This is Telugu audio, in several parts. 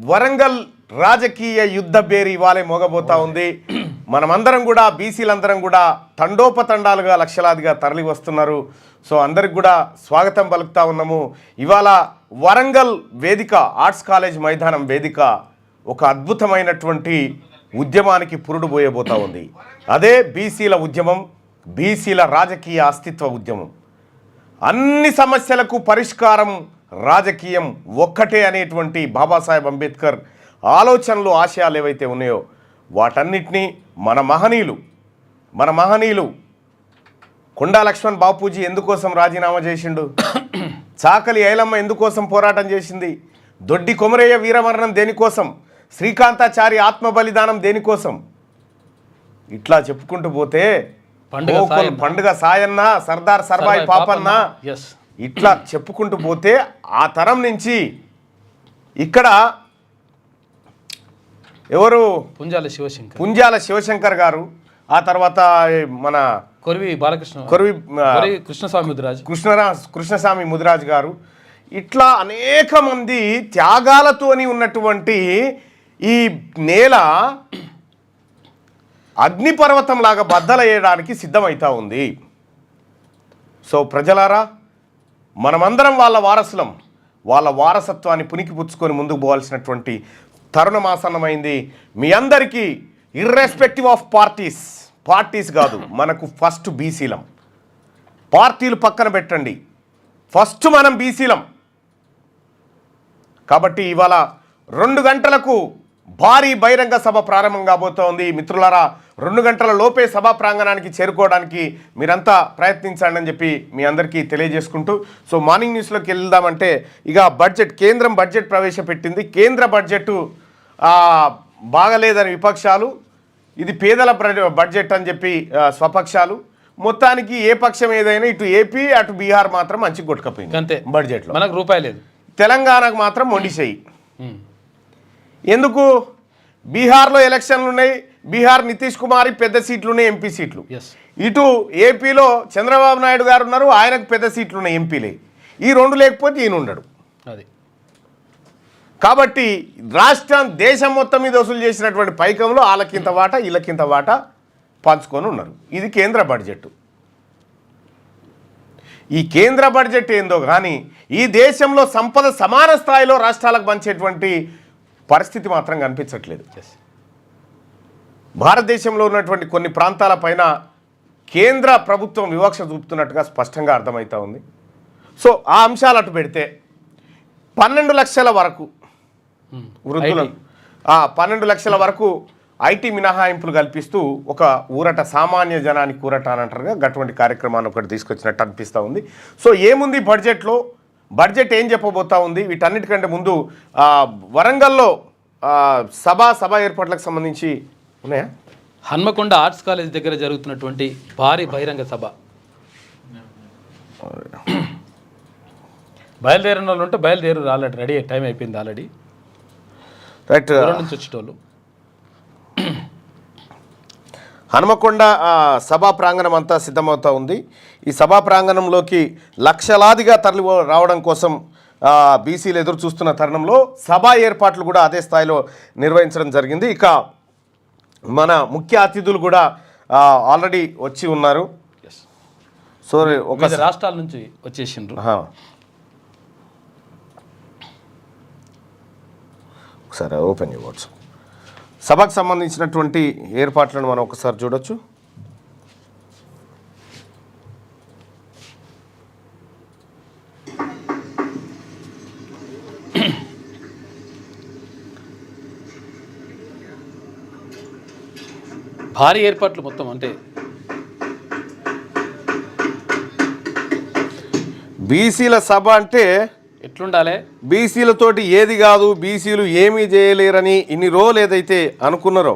వరంగల్ రాజకీయ యుద్ధ బేరి ఇవాళే మోగబోతా ఉంది. మనమందరం కూడా బీసీలందరం కూడా తండోపతండాలుగా లక్షలాదిగా తరలి వస్తున్నారు. సో అందరికి కూడా స్వాగతం పలుకుతా ఉన్నాము. ఇవాళ వరంగల్ వేదిక, ఆర్ట్స్ కాలేజ్ మైదానం వేదిక ఒక అద్భుతమైనటువంటి ఉద్యమానికి పురుడు పోయబోతా ఉంది. అదే బీసీల ఉద్యమం, బీసీల రాజకీయ అస్తిత్వ ఉద్యమం. అన్ని సమస్యలకు పరిష్కారం రాజకీయం ఒక్కటే అనేటువంటి బాబాసాహెబ్ అంబేద్కర్ ఆలోచనలు, ఆశయాలు ఏవైతే ఉన్నాయో వాటన్నిటినీ మన మహనీయులు కొండా లక్ష్మణ్ బాపూజీ ఎందుకోసం రాజీనామా చేసిండు, చాకలి ఐలమ్మ ఎందుకోసం పోరాటం చేసింది, దొడ్డి కొమరయ్య వీరమరణం దేనికోసం, శ్రీకాంతాచారి ఆత్మ బలిదానం దేనికోసం, ఇట్లా చెప్పుకుంటూ పోతే పండుగ సాయన్న, సర్దార్ సర్వాయి పాపన్న, ఇట్లా చెప్పుకుంటూ పోతే ఆ తరం నుంచి ఇక్కడ ఎవరు పుంజాల శివశంకర్ గారు, ఆ తర్వాత మన కృష్ణస్వామి ముదిరాజ్ గారు, ఇట్లా అనేక మంది త్యాగాలతోని ఉన్నటువంటి ఈ నేల అగ్నిపర్వతం లాగా బద్దలయ్యడానికి సిద్ధమవుతా ఉంది. సో ప్రజలారా, మనమందరం వాళ్ళ వారసులం. వాళ్ళ వారసత్వాన్ని పుణికిపుచ్చుకొని ముందుకు పోవాల్సినటువంటి తరుణమాసన్నమైంది. మీ అందరికీ ఇర్రెస్పెక్టివ్ ఆఫ్ పార్టీస్ కాదు, మనకు ఫస్ట్ బీసీలం. పార్టీలు పక్కన పెట్టండి, ఫస్ట్ మనం బీసీలం. కాబట్టి ఇవాళ 2 గంటలకు భారీ బహిరంగ సభ ప్రారంభం కాబోతోంది. మిత్రులారా, 2 గంటల లోపే సభా ప్రాంగణానికి చేరుకోవడానికి మీరంతా ప్రయత్నించండి అని చెప్పి మీ అందరికీ తెలియజేసుకుంటూ, సో మార్నింగ్ న్యూస్లోకి వెళ్దామంటే ఇక కేంద్రం బడ్జెట్ ప్రవేశపెట్టింది. కేంద్ర బడ్జెట్ బాగలేదని విపక్షాలు, ఇది పేదల బడ్జెట్ అని చెప్పి స్వపక్షాలు, మొత్తానికి ఏ పక్షం ఏదైనా ఇటు ఏపీ అటు బీహార్ మాత్రం మంచి కొట్టుకపోయింది అంతే. బడ్జెట్లో మనకు రూపాయి లేదు, తెలంగాణకు మాత్రం మొండిసేయి. ఎందుకు? బీహార్లో ఎలక్షన్లు ఉన్నాయి, బీహార్ నితీష్ కుమార్ పెద్ద సీట్లు ఉన్నాయి, ఎంపీ సీట్లు. ఇటు ఏపీలో చంద్రబాబు నాయుడు గారు ఉన్నారు, ఆయనకు పెద్ద సీట్లు ఉన్నాయి, ఎంపీలే. ఈ 2 లేకపోతే ఈయన ఉండడు. అది కాబట్టి దేశం మొత్తం మీద వసూలు చేసినటువంటి పైకంలో వాళ్ళకింత వాటా వీళ్ళకింత వాటా పంచుకొని ఉన్నారు. ఇది కేంద్ర బడ్జెట్. ఈ కేంద్ర బడ్జెట్ ఏందో కానీ ఈ దేశంలో సంపద సమాన స్థాయిలో రాష్ట్రాలకు పంచేటువంటి పరిస్థితి మాత్రం కనిపించట్లేదు. భారతదేశంలో ఉన్నటువంటి కొన్ని ప్రాంతాలపైన కేంద్ర ప్రభుత్వం వివక్ష చూపుతున్నట్టుగా స్పష్టంగా అర్థమవుతా ఉంది. సో ఆ అంశాలు అటు పెడితే 12 లక్షల వరకు వృద్ధులను 12 లక్షల వరకు ఐటీ మినహాయింపులు కల్పిస్తూ ఒక ఊరట, సామాన్య జనానికి ఊరట అని అంటారుగా, అటువంటి కార్యక్రమాన్ని ఒకటి తీసుకొచ్చినట్టు అనిపిస్తూ ఉంది. సో ఏముంది బడ్జెట్లో, బడ్జెట్ ఏం చెప్పబోతా ఉంది? వీటన్నిటికంటే ముందు వరంగల్లో సభ ఏర్పాట్లకు సంబంధించి ఉన్నాయా? హన్మకొండ ఆర్ట్స్ కాలేజ్ దగ్గర జరుగుతున్నటువంటి భారీ బహిరంగ సభ, బయలుదేరిన వాళ్ళు ఉంటే బయలుదేరు, ఆల్రెడీ రెడీ, టైం అయిపోయింది ఆల్రెడీ. రైట్, నుంచి వచ్చేటోళ్ళు హనుమకొండ సభా ప్రాంగణం అంతా సిద్ధమవుతూ ఉంది. ఈ సభా ప్రాంగణంలోకి లక్షలాదిగా తరలి రావడం కోసం బీసీలు ఎదురు చూస్తున్న తరుణంలో సభా ఏర్పాట్లు కూడా అదే స్థాయిలో నిర్వహించడం జరిగింది. ఇక మన ముఖ్య అతిథులు కూడా ఆల్రెడీ వచ్చి ఉన్నారు. సో ఒక రాష్ట్రాల నుంచి వచ్చేసిండ్రు. ఒకసారి ఓపెన్ చేయవచ్చు. సభకు సంబంధించినటువంటి ఏర్పాట్లను మనం ఒకసారి చూడొచ్చు. భారీ ఏర్పాట్లు మొత్తం, అంటే బీసీల సభ అంటే ఎట్లుండాలి, బీసీలతోటి ఏది కాదు, బీసీలు ఏమీ చేయలేరని ఇన్ని రోజులు ఏదైతే అనుకున్నారో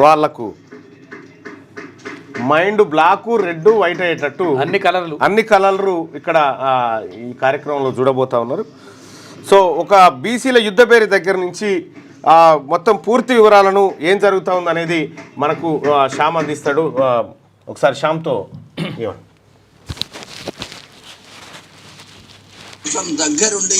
వాళ్లకు మైండ్ బ్లాకు, రెడ్, వైట్ అయ్యేటట్టు అన్ని కలర్లు ఇక్కడ ఈ కార్యక్రమంలో చూడబోతా ఉన్నారు. సో ఒక బీసీల యుద్ధ పేరు దగ్గర నుంచి మొత్తం పూర్తి వివరాలను ఏం జరుగుతూ ఉంది అనేది మనకు శ్యామ్ అందిస్తాడు. ఒకసారి శ్యామ్తో దగ్గరుండి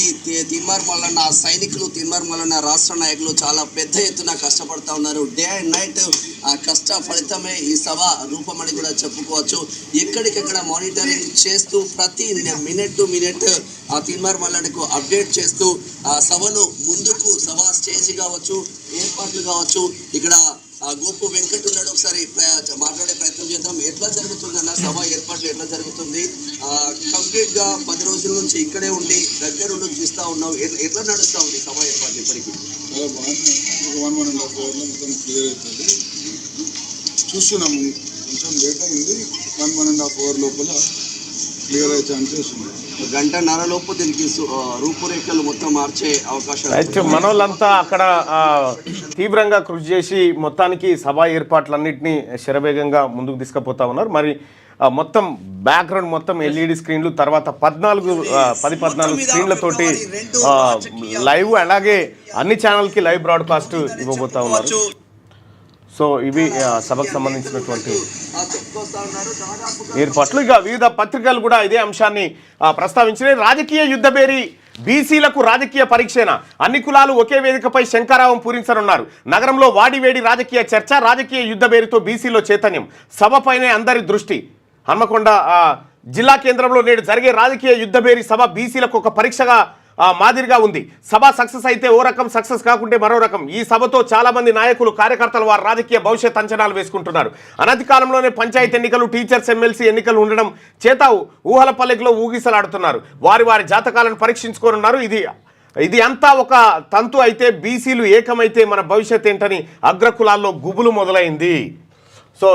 తీన్మార్ మల్లన్న సైనికులు, తీన్మార్ మల్లన్న రాష్ట్ర నాయకులు చాలా పెద్ద ఎత్తున కష్టపడతా ఉన్నారు. డే అండ్ నైట్ ఆ కష్ట ఫలితమే ఈ సభ రూపమని కూడా చెప్పుకోవచ్చు. ఎక్కడికెక్కడ మానిటరింగ్ చేస్తూ ప్రతి మినిట్ టు మినిట్ ఆ తీన్మార్ మల్లన్నకు అప్డేట్ చేస్తూ ఆ సభను ముందుకు సభ స్టేజ్ కావచ్చు, ఏర్పాట్లు కావచ్చు. ఇక్కడ గోపు వెంకట్ ఉన్నాడు, ఒకసారి మాట్లాడే ప్రయత్నం చేద్దాం. ఎట్లా జరుగుతుందన్న సభ ఏర్పాట్లు ఎట్లా జరుగుతుంది? కంప్లీట్ గా 10 రోజుల నుంచి ఇక్కడే ఉండి దగ్గరుండి చూస్తా ఉన్నావు. ఎట్లా నడుస్తా ఉంది సభ ఏర్పాట్లు ఇప్పటికీ? చూస్తున్నాము, కొంచెం లేట్ అయింది. 1.5 hour లోపల క్లియర్ అయితే అని చూస్తున్నాం. 1.5 లోపు దీనికి రూపురేఖలు మొత్తం మార్చే అవకాశం. అయితే మనోళ్ళంతా అక్కడ తీవ్రంగా కృషి చేసి మొత్తానికి సభా ఏర్పాట్లన్నింటినీ శరవేగంగా ముందుకు తీసుకుపోతా ఉన్నారు. మరి మొత్తం బ్యాక్గ్రౌండ్ మొత్తం ఎల్ఈడి స్క్రీన్లు, తర్వాత 10-14 స్క్రీన్లతోటి లైవ్, అలాగే అన్ని ఛానల్కి లైవ్ బ్రాడ్కాస్ట్ ఇవ్వబోతా ఉన్నారు. సో ఇవి సభకు సంబంధించినటువంటి ఏర్పాట్లు. ఇక వివిధ పత్రికలు కూడా ఇదే అంశాన్ని ప్రస్తావించినాయి. రాజకీయ యుద్ధబేరి బీసీలకు రాజకీయ పరీక్షేనా? అన్ని కులాలు ఒకే వేదికపై శంఖారావం పూరించనున్నారు. నగరంలో వాడివేడి రాజకీయ చర్చ, రాజకీయ యుద్ధబేరితో బీసీలో చైతన్యం. సభపైనే అందరి దృష్టి. హన్మకొండ జిల్లా కేంద్రంలో నేడు జరిగే రాజకీయ యుద్ధబేరి సభ బీసీలకు ఒక పరీక్షగా మాదిరిగా ఉంది. సభ సక్సెస్ అయితే ఓ రకం, సక్సెస్ కాకుంటే మరో రకం. ఈ సభతో చాలా మంది నాయకులు, కార్యకర్తలు వారి రాజకీయ భవిష్యత్ అంచనాలు వేసుకుంటున్నారు. అనతి కాలంలోనే పంచాయతీ ఎన్నికలు, టీచర్స్ ఎమ్మెల్సీ ఎన్నికలు ఉండడం చేత ఊహల పల్లెకులో ఊగిసలాడుతున్నారు. వారి జాతకాలను పరీక్షించుకోనున్నారు. ఇది అంతా ఒక తంతు అయితే బీసీలు ఏకమైతే మన భవిష్యత్ ఏంటని అగ్రకులాల్లో గుబులు మొదలైంది. సో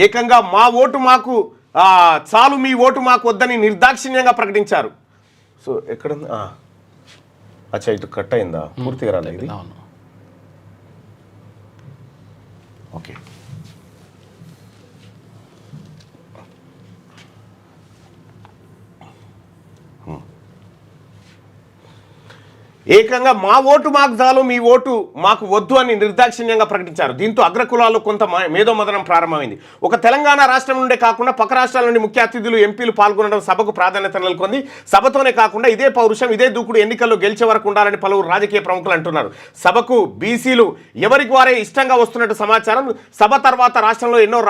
ఏకంగా మా ఓటు మాకు చాలు, మీ ఓటు మాకు వద్దని నిర్దాక్షిణ్యంగా ప్రకటించారు. సో ఎక్కడ అచ్చా, ఇటు కట్ అయిందా? పూర్తిగా రాలేదు ఇది. ఓకే, ఏకంగా మా ఓటు మాకు చాలు, మీ ఓటు మాకు వద్దు అని నిర్దాక్షిణ్యంగా ప్రకటించారు. దీంతో అగ్రకులాల్లో కొంత మేధోమదనం ప్రారంభమైంది. ఒక తెలంగాణ రాష్ట్రం నుండే కాకుండా పక్క రాష్ట్రాల నుండి ముఖ్య అతిథులు, ఎంపీలు పాల్గొనడం సభకు ప్రాధాన్యత నెలకొంది. సభతోనే కాకుండా ఇదే పౌరుషం, ఇదే దూకుడు ఎన్నికల్లో గెలిచే వరకు ఉండాలని పలువురు రాజకీయ ప్రముఖులు అంటున్నారు. సభకు బీసీలు ఎవరికి వారే ఇష్టంగా వస్తున్నట్టు సమాచారం. సభ తర్వాత రాష్ట్రంలో ఎన్నో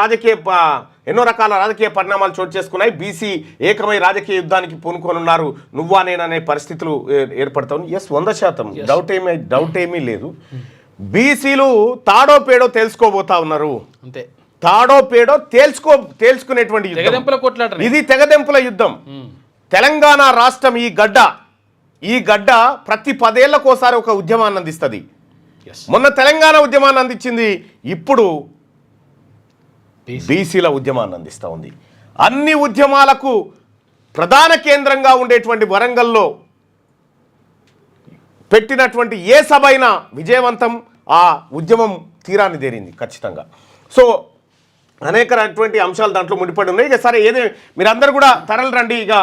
రకాల రాజకీయ పరిణామాలు చోటు చేసుకున్నాయి. బీసీ ఏకమై రాజకీయ యుద్ధానికి పూనుకోనున్నారు. నువ్వా నేననే పరిస్థితులు ఏర్పడతాయి. 100% డౌట్ ఏమీ లేదు. బీసీలు తాడో పేడో తెలుసుకోబోతా ఉన్నారు. అంతే, తాడో పేడో తేల్చుకునేటువంటి యుద్ధం ఇది, తెగదెంపుల యుద్ధం. తెలంగాణ రాష్ట్రం ఈ గడ్డ ప్రతి 10 ఏళ్లకోసారి ఒక ఉద్యమాన్ని అందిస్తుంది. మొన్న తెలంగాణ ఉద్యమాన్ని అందించింది, ఇప్పుడు బీసీల ఉద్యమాన్ని అందిస్తూ ఉంది. అన్ని ఉద్యమాలకు ప్రధాన కేంద్రంగా ఉండేటువంటి వరంగల్లో పెట్టినటువంటి ఏ సభ అయినా విజయవంతం, ఆ ఉద్యమం తీరాన్ని చేరింది ఖచ్చితంగా. సో అనేకటువంటి అంశాలు దాంట్లో ముడిపడి ఉన్నాయి. ఇక సరే, ఏదే మీరందరూ కూడా తరలి రండి. ఇక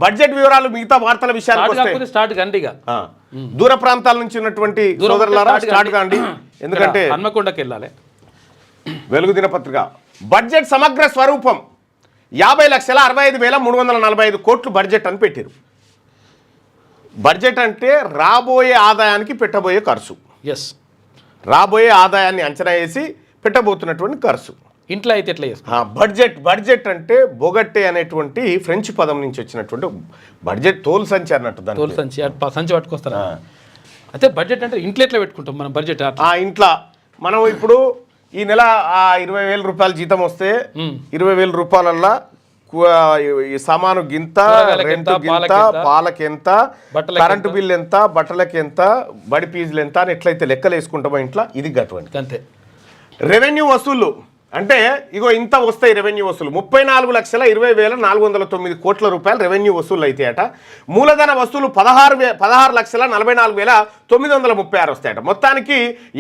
బడ్జెట్ వివరాలు, మిగతా వార్తల విషయాలు స్టార్ట్ కండి. ఇక దూర ప్రాంతాల నుంచి ఉన్నటువంటి సోదరులారా స్టార్ట్ కాండి, ఎందుకంటే హన్మకొండకి వెళ్ళాలి. వెలుగు దినపత్రిక బడ్జెట్ సమగ్ర స్వరూపం 50,65,345 కోట్లు బడ్జెట్ అని పెట్టారు. బడ్జెట్ అంటే రాబోయే ఆదాయానికి పెట్టబోయే ఖర్చు. రాబోయే ఆదాయాన్ని అంచనా వేసి పెట్టబోతున్నటువంటి ఖర్చు. ఇంట్లో అయితే ఎట్లా చేస్తారు? బడ్జెట్ అంటే బొగట్టే అనేటువంటి ఫ్రెంచ్ పదం నుంచి వచ్చినటువంటి బడ్జెట్, తోలు సంచి అన్నట్టు. తోలు సంచి పట్టుకొస్తారా? అయితే బడ్జెట్ అంటే ఇంట్లో ఎట్లా పెట్టుకుంటాం మనం బడ్జెట్? ఇంట్లో మనం ఇప్పుడు ఈ నెల 20,000 రూపాయల జీతం వస్తే 20,000 రూపాయలల్లా సామాను గింత, రెంట్ గింత, పాలకెంత, కరెంటు బిల్ ఎంత, బట్టలకి ఎంత, బడి ఫీజులు ఎంత అని ఎట్లయితే లెక్కలు వేసుకుంటామో ఇంట్లో, ఇది గటువంటి అంతే. రెవెన్యూ వసూళ్ళు అంటే ఇగో ఇంత వస్తాయి రెవెన్యూ వసూలు. 34,20,409 కోట్ల రూపాయలు రెవెన్యూ వసూలు అయితాయట. మూలధన వసూలు 16,44,936 వస్తాయట. మొత్తానికి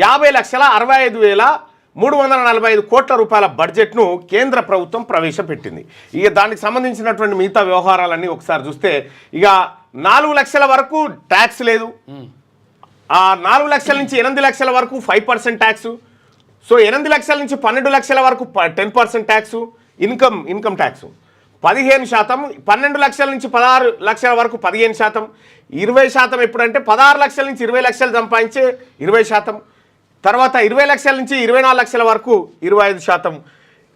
50,65,345 కోట్ల రూపాయల బడ్జెట్ను కేంద్ర ప్రభుత్వం ప్రవేశపెట్టింది. ఇక దానికి సంబంధించినటువంటి మిగతా వ్యవహారాలన్నీ ఒకసారి చూస్తే, ఇక 4 లక్షల వరకు ట్యాక్స్ లేదు. 4 లక్షల నుంచి 8 లక్షల వరకు 5% ట్యాక్సు. సో 8 లక్షల నుంచి 12 లక్షల వరకు 10% ట్యాక్సు, ఇన్కమ్ ట్యాక్సు. 15%, 12 లక్షల నుంచి 16 లక్షల వరకు 15%, 20% ఎప్పుడంటే 16 లక్షల నుంచి 20 లక్షలు సంపాదించే 20%, తర్వాత 20 లక్షల నుంచి 24 లక్షల వరకు 25%,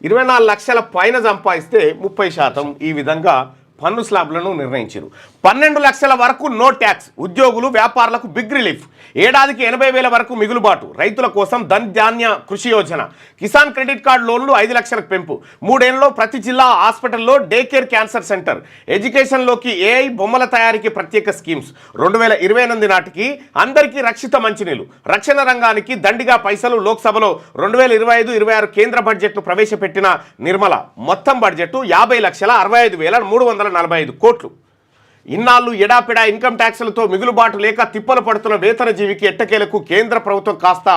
24 లక్షల పైన సంపాదిస్తే 30%. ఈ విధంగా పన్ను స్లాబ్లను నిర్ణయించారు. 12 లక్షల వరకు నో ట్యాక్స్, ఉద్యోగులు వ్యాపారులకు బిగ్ రిలీఫ్, ఏడాదికి 80,000 వరకు మిగులుబాటు, రైతుల కోసం ధన్ ధాన్య కృషి యోజన, కిసాన్ క్రెడిట్ కార్డు లోన్లు 5 లక్షలకు పెంపు, 3 ఏళ్లలో ప్రతి జిల్లా హాస్పిటల్లో డే కేర్ క్యాన్సర్ సెంటర్, ఎడ్యుకేషన్లోకి ఏఐ బొమ్మల తయారీకి ప్రత్యేక స్కీమ్స్, 2028 నాటికి అందరికీ రక్షిత మంచినీళ్ళు, రక్షణ రంగానికి దండిగా పైసలు. లోక్సభలో 2025-26 కేంద్ర బడ్జెట్ను ప్రవేశపెట్టిన నిర్మల మొత్తం బడ్జెట్ 50,65,345 కోట్లు. ఇన్నాళ్ళు ఎడాపెడా ఇన్కమ్ ట్యాక్సులతో మిగులుబాటు లేక తిప్పలు పడుతున్న వేతన జీవికి ఎట్టకేలకు కేంద్ర ప్రభుత్వం కాస్త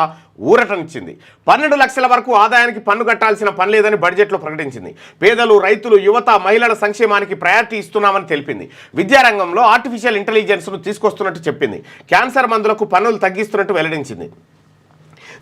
ఊరటనిచ్చింది. 12 లక్షల వరకు ఆదాయానికి పన్ను కట్టాల్సిన పని లేదని బడ్జెట్లో ప్రకటించింది. పేదలు, రైతులు, యువత, మహిళల సంక్షేమానికి ప్రయారిటీ ఇస్తున్నామని తెలిపింది. విద్యారంగంలో ఆర్టిఫిషియల్ ఇంటెలిజెన్స్ను తీసుకొస్తున్నట్టు చెప్పింది. క్యాన్సర్ మందులకు పన్నులు తగ్గిస్తున్నట్టు వెల్లడించింది.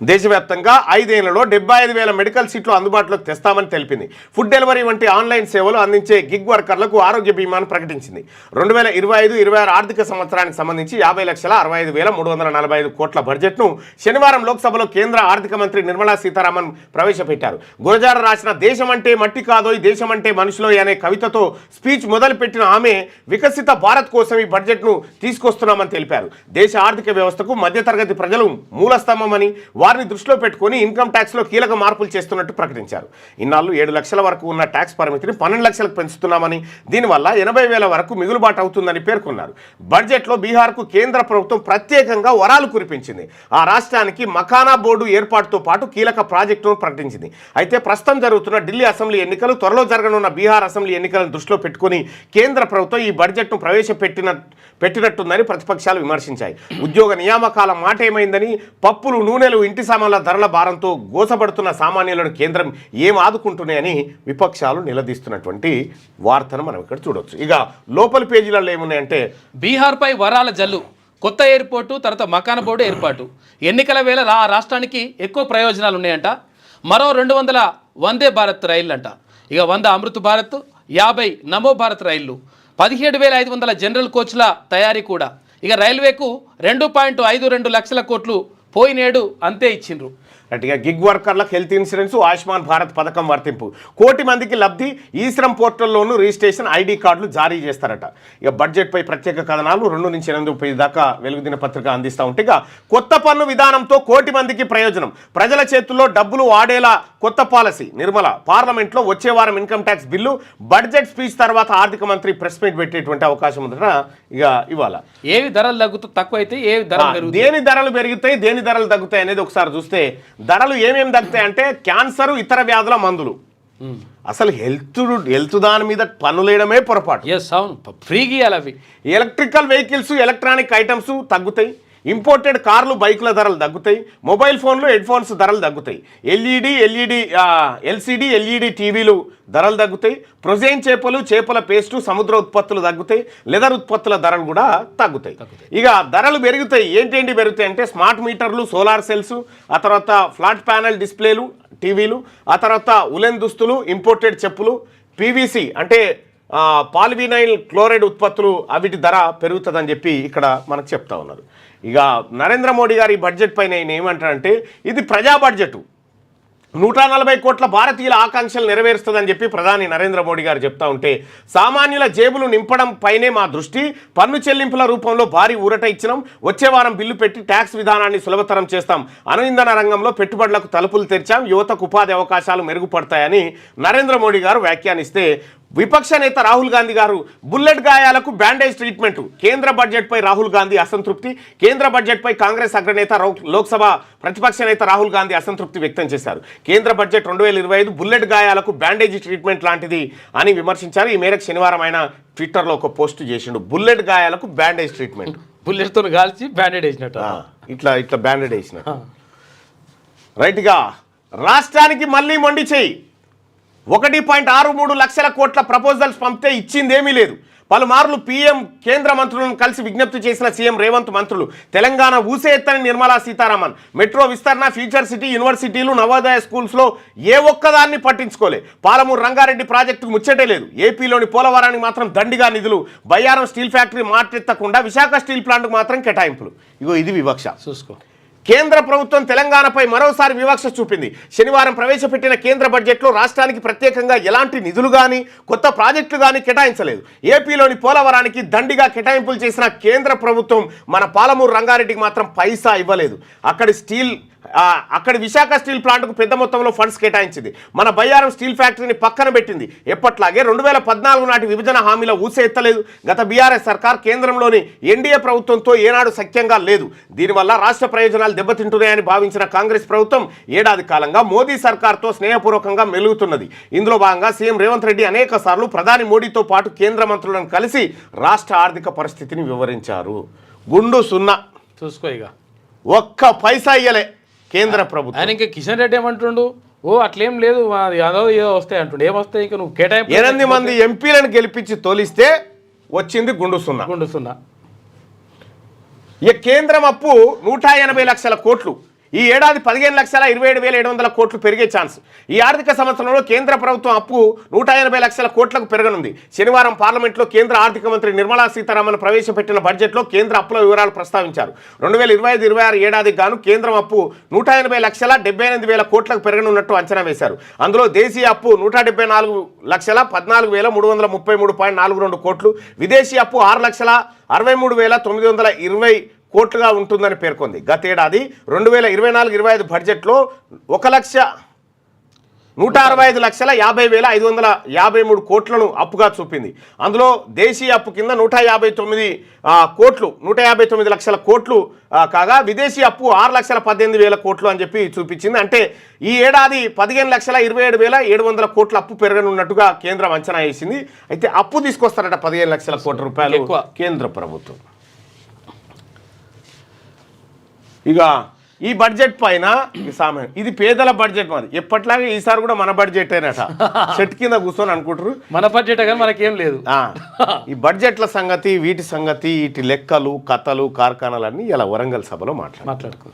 దేశవ్యాప్తంగా 5 ఏళ్లలో 75,000 మెడికల్ సీట్లు అందుబాటులోకి తెస్తామని తెలిపింది. ఫుడ్ డెలివరీ వంటి ఆన్లైన్ సేవలు అందించే గిగ్ వర్కర్లకు ఆరోగ్య బీమాను ప్రకటించింది. 2025-26 ఆర్థిక సంవత్సరానికి సంబంధించి 50,65,345 కోట్ల బడ్జెట్ను శనివారం లోక్సభలో కేంద్ర ఆర్థిక మంత్రి నిర్మలా సీతారామన్ ప్రవేశపెట్టారు. గురజార రాసిన దేశం అంటే మట్టి కాదోయ్, దేశం అంటే మనుషులోయ్ అనే కవితతో స్పీచ్ మొదలుపెట్టిన ఆమె వికసిత భారత్ కోసం ఈ బడ్జెట్ను తీసుకొస్తున్నామని తెలిపారు. దేశ ఆర్థిక వ్యవస్థకు మధ్యతరగతి ప్రజలు మూలస్తంభమని, వారిని దృష్టిలో పెట్టుకుని ఇన్కమ్ ట్యాక్స్లో కీలక మార్పులు చేస్తున్నట్టు ప్రకటించారు. ఇన్నాళ్ళు 7 లక్షల వరకు ఉన్న ట్యాక్స్ పరిమితిని 12 లక్షలకు పెంచుతున్నామని, దీనివల్ల 80,000 వరకు మిగులుబాటు అవుతుందని పేర్కొన్నారు. బడ్జెట్లో బీహార్కు కేంద్ర ప్రభుత్వం ప్రత్యేకంగా వరాలు కురిపించింది. ఆ రాష్ట్రానికి మకానా బోర్డు ఏర్పాటుతో పాటు కీలక ప్రాజెక్టును ప్రకటించింది. అయితే ప్రస్తుతం జరుగుతున్న ఢిల్లీ అసెంబ్లీ ఎన్నికలు, త్వరలో జరగనున్న బీహార్ అసెంబ్లీ ఎన్నికలను దృష్టిలో పెట్టుకుని కేంద్ర ప్రభుత్వం ఈ బడ్జెట్ను ప్రవేశపెట్టినట్టుందని ప్రతిపక్షాలు విమర్శించాయి. ఉద్యోగ నియామకాల మాట ఏమైందని, పప్పులు, నూనెలు, ఇంటి సామాన్ల ధరల భారంతో గోసపడుతున్న సామాన్యులను కేంద్రం ఏం ఆదుకుంటున్నాయని విపక్షాలు నిలదీస్తున్నటువంటి వార్తను మనం ఇక్కడ చూడొచ్చు. ఇక లోపలి పేజీలలో ఏమున్నాయంటే, బీహార్పై వరాల జల్లు, కొత్త ఎయిర్పోర్టు, తర్వాత మకాన బోర్డు ఏర్పాటు, ఎన్నికల వేళ రాష్ట్రానికి ఎక్కువ ప్రయోజనాలు ఉన్నాయంట. మరో 200 వందే భారత్ రైళ్ళు అంట. ఇక 100 అమృత్ భారత్, 50 నమో భారత్ రైళ్లు, 17,500 జనరల్ కోచ్ల తయారీ కూడా. ఇక రైల్వేకు 2.52 లక్షల కోట్లు పోయినేడు అంతే ఇచ్చిండ్రు. అటుగా గిగ్ వర్కర్లకు హెల్త్ ఇన్సూరెన్స్, ఆయుష్మాన్ భారత్ పథకం వర్తింపు, 1 కోటి మందికి లబ్ధి, ఈశ్రమ్ పోర్టల్లోనూ రిజిస్ట్రేషన్, ఐడి కార్డులు జారీ చేస్తారట. ఇక బడ్జెట్పై ప్రత్యేక కథనాలు 2 నుంచి 8 పేజీ దాకా వెలుగు దినపత్రిక అందిస్తూ ఉంటే, ఇక కొత్త పన్ను విధానంతో 1 కోటి మందికి ప్రయోజనం, ప్రజల చేతుల్లో డబ్బులు వాడేలా కొత్త పాలసీ. నిర్మల పార్లమెంట్లో వచ్చే వారం income tax bill, budget speech తర్వాత ఆర్థిక మంత్రి ప్రెస్ మీట్ పెట్టేటువంటి అవకాశం ఉందట. ఇక ఇవాళ ఏవి ధరలు తక్కువ అయితే ఏవి ధరలు దేని ధరలు పెరుగుతాయి, దేని ధరలు తగ్గుతాయి అనేది ఒకసారి చూస్తే, ధరలు ఏమేమి తగ్గుతాయి అంటే క్యాన్సర్, ఇతర వ్యాధుల మందులు. అసలు హెల్త్ దాని మీద పన్నులేయడమే పొరపాటు. అవును, ఫ్రీగా ఇవ్వాలి అవి. ఎలక్ట్రికల్ వెహికల్స్, ఎలక్ట్రానిక్ ఐటమ్స్ తగ్గుతాయి. ఇంపోర్టెడ్ కార్లు, బైకుల ధరలు తగ్గుతాయి. మొబైల్ ఫోన్లు, హెడ్ ఫోన్స్ ధరలు తగ్గుతాయి. ఎల్సిడి ఎల్ఈడి టీవీలు ధరలు తగ్గుతాయి. ప్రొజైన్ చేపలు, చేపల పేస్టు, సముద్ర ఉత్పత్తులు తగ్గుతాయి. లెదర్ ఉత్పత్తుల ధరలు కూడా తగ్గుతాయి. ఇక ధరలు పెరుగుతాయి. ఏంటేంటి పెరుగుతాయి అంటే స్మార్ట్ మీటర్లు, సోలార్ సెల్స్, ఆ తర్వాత ఫ్లాట్ ప్యానెల్ డిస్ప్లేలు, టీవీలు, ఆ తర్వాత ఉలెన్ దుస్తులు, ఇంపోర్టెడ్ చెప్పులు, పీవీసీ అంటే పాలివినైల్ క్లోరైడ్ ఉత్పత్తులు, వీటి ధర పెరుగుతుందని చెప్పి ఇక్కడ మనకు చెప్తా ఉన్నారు. ఇక నరేంద్ర మోడీ గారు ఈ బడ్జెట్ పైన ఆయన ఏమంటారంటే, ఇది ప్రజా బడ్జెట్, 140 కోట్ల భారతీయుల ఆకాంక్షలు నెరవేరుస్తుందని చెప్పి ప్రధాని నరేంద్ర మోడీ గారు చెప్తా ఉంటే, సామాన్యుల జేబులు నింపడం పైనే మా దృష్టి, పన్ను చెల్లింపుల రూపంలో భారీ ఊరట ఇచ్చినాం, వచ్చే వారం బిల్లు పెట్టి ట్యాక్స్ విధానాన్ని సులభతరం చేస్తాం, అణుఇంధన రంగంలో పెట్టుబడులకు తలుపులు తెరిచాం, యువతకు ఉపాధి అవకాశాలు మెరుగుపడతాయని నరేంద్ర మోడీ గారు వ్యాఖ్యానిస్తే, విపక్ష నేత రాహుల్ గాంధీ గారు బుల్లెట్ గాయాలకు బ్యాండేజ్ ట్రీట్మెంట్, కేంద్ర బడ్జెట్పై రాహుల్ గాంధీ అసంతృప్తి, కేంద్ర బడ్జెట్పై కాంగ్రెస్ అగ్రనేత లోక్సభ ప్రతిపక్ష నేత రాహుల్ గాంధీ అసంతృప్తి వ్యక్తం చేశారు. కేంద్ర బడ్జెట్ 2025 బుల్లెట్ గాయాలకు బ్యాండేజ్ ట్రీట్మెంట్ లాంటిది అని విమర్శించారు. ఈ మేరకు శనివారం ఆయన ట్విట్టర్లో ఒక పోస్ట్ చేసిండు. బుల్లెట్ గాయాలకు బ్యాండేజ్ ట్రీట్మెంట్, బుల్లెట్తో కాల్చి బ్యాండేడ్ వేసినట్టు, ఇట్లా బ్యాండేడ్ వేసినట్టు. రైట్గా రాష్ట్రానికి మళ్ళీ మొండి చేయి, 1.63 లక్షల కోట్ల ప్రపోజల్స్ పంపితే ఇచ్చిందేమీ లేదు. పలుమార్లు పీఎం కేంద్ర మంత్రులను కలిసి విజ్ఞప్తి చేసిన సీఎం రేవంత్ మంత్రులు తెలంగాణ ఊసే ఎత్తని నిర్మలా సీతారామన్ మెట్రో విస్తరణ, ఫ్యూచర్ సిటీ, యూనివర్సిటీలు, నవోదయ స్కూల్స్లో ఏ ఒక్కదాన్ని పట్టించుకోలే. పాలమూరు రంగారెడ్డి ప్రాజెక్టుకు ముచ్చటే లేదు. ఏపీలోని పోలవరానికి మాత్రం దండిగా నిధులు, బయ్యారం స్టీల్ ఫ్యాక్టరీ మాటెత్తకుండా విశాఖ స్టీల్ ప్లాంట్కు మాత్రం కేటాయింపులు. ఇగో ఇది వివక్ష. చూసుకో. కేంద్ర ప్రభుత్వం తెలంగాణపై మరోసారి వివక్ష చూపింది. శనివారం ప్రవేశపెట్టిన కేంద్ర బడ్జెట్లో రాష్ట్రానికి ప్రత్యేకంగా ఎలాంటి నిధులు కానీ కొత్త ప్రాజెక్టులు కానీ కేటాయించలేదు. ఏపీలోని పోలవరానికి దండిగా కేటాయింపులు చేసిన కేంద్ర ప్రభుత్వం మన పాలమూరు రంగారెడ్డికి మాత్రం పైసా ఇవ్వలేదు. అక్కడి విశాఖ స్టీల్ ప్లాంట్కు పెద్ద మొత్తంలో ఫండ్స్ కేటాయించింది. మన బయ్యారం స్టీల్ ఫ్యాక్టరీని పక్కన పెట్టింది. ఎప్పట్లాగే 2014 నాటి విభజన హామీల ఊసే ఎత్తలేదు. గత బీఆర్ఎస్ సర్కార్ కేంద్రంలోని ఎన్డీఏ ప్రభుత్వంతో ఏనాడు సఖ్యంగా లేదు. దీనివల్ల రాష్ట్ర ప్రయోజనాలు దెబ్బతింటున్నాయని భావించిన కాంగ్రెస్ ప్రభుత్వం ఏడాది కాలంగా మోదీ సర్కార్తో స్నేహపూర్వకంగా మెలుగుతున్నది. ఇందులో భాగంగా సీఎం రేవంత్ రెడ్డి అనేక సార్లు ప్రధాని మోడీతో పాటు కేంద్ర మంత్రులను కలిసి రాష్ట్ర ఆర్థిక పరిస్థితిని వివరించారు. గుండు సున్నా. చూసుకో. ఇక ఒక్క పైసా ఇయ్యలే కేంద్ర ప్రభుత్వం. ఆయన ఇంకా కిషన్ రెడ్డి ఏమంటుండు, ఓ అట్లేం లేదు యాదవ్ ఏదో వస్తాయి అంటుండు. ఏమొస్తాయి ఇంకా నువ్వు కేటాయింపు. 8 మంది ఎంపీలను గెలిపించి తోలిస్తే వచ్చింది గుండు సున్నా. గుండు సున్నా. ఇక కేంద్రం అప్పు 180 లక్షల కోట్లు. ఈ ఏడాది 15,27,700 కోట్లు పెరిగే ఛాన్స్. ఈ ఆర్థిక సంవత్సరంలో కేంద్ర ప్రభుత్వం అప్పు 180 లక్షల కోట్లకు పెరగనుంది. శనివారం పార్లమెంట్లో కేంద్ర ఆర్థిక మంత్రి నిర్మలా సీతారామన్ ప్రవేశపెట్టిన బడ్జెట్లో కేంద్ర అప్పుల వివరాలు ప్రస్తావించారు. 2025-26 ఏడాదికి గాను కేంద్రం అప్పు 180,78,000 కోట్లకు పెరగనున్నట్టు అంచనా వేశారు. అందులో దేశీయ అప్పు 174,13,333.42 కోట్లు, విదేశీ అప్పు 6,63,920 కోట్లుగా ఉంటుందని పేర్కొంది. గతేడాది 2024-25 బడ్జెట్లో 1,165,50,553 కోట్లను అప్పుగా చూపింది. అందులో దేశీయ అప్పు కింద 159 లక్షల కోట్లు కాగా విదేశీ అప్పు 6,18,000 కోట్లు అని చెప్పి చూపించింది. అంటే ఈ ఏడాది 15,27,700 కోట్ల అప్పు పెరగనున్నట్టుగా కేంద్రం అంచనా వేసింది. అయితే అప్పు తీసుకొస్తారట 15 లక్షల కోట్ల రూపాయలు కేంద్ర ప్రభుత్వం. ఇక ఈ బడ్జెట్ పైన సామాన్యం ఇది పేదల బడ్జెట్. మాది ఎప్పట్లాగే ఈసారి కూడా మన బడ్జెట్ అయినట. చెట్టు కింద కూర్చొని అనుకుంటారు మన బడ్జెట్ కానీ మనకేం లేదు. ఈ బడ్జెట్ల సంగతి, వీటి సంగతి, వీటి లెక్కలు, కథలు, కార్ఖానాలన్నీ ఇలా వరంగల్ సభలో మాట్లాడుకో.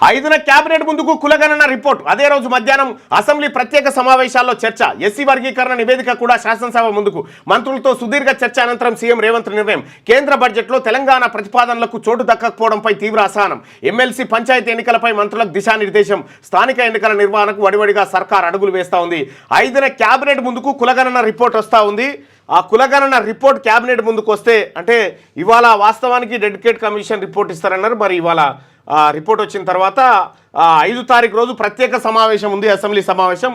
5న కేబినెట్ ముందుకు కులగణన రిపోర్ట్. అదే రోజు మధ్యాహ్నం అసెంబ్లీ ప్రత్యేక సమావేశాల్లో చర్చ. ఎస్సీ వర్గీకరణ నివేదిక కూడా శాసనసభ ముందుకు. మంత్రులతో సుదీర్ఘ చర్చ అనంతరం సీఎం రేవంత్ నిర్ణయం. కేంద్ర బడ్జెట్లో తెలంగాణ ప్రతిపాదనలకు చోటు దక్కకపోవడంపై తీవ్ర అసహనం. ఎమ్మెల్సీ పంచాయతీ ఎన్నికలపై మంత్రులకు దిశానిర్దేశం. స్థానిక ఎన్నికల నిర్వహణకు వడివడిగా సర్కార్ అడుగులు వేస్తూ ఉంది. 5న కేబినెట్ ముందుకు కులగణన రిపోర్ట్ వస్తూ ఉంది. ఆ కులగణన రిపోర్ట్ కేబినెట్ ముందుకు వస్తే అంటే ఇవాళ వాస్తవానికి డెడికేట్ కమిషన్ రిపోర్ట్ ఇస్తారన్నారు. మరి ఇవాళ రిపోర్ట్ వచ్చిన తర్వాత 5 తారీఖు రోజు ప్రత్యేక సమావేశం ఉంది, అసెంబ్లీ సమావేశం.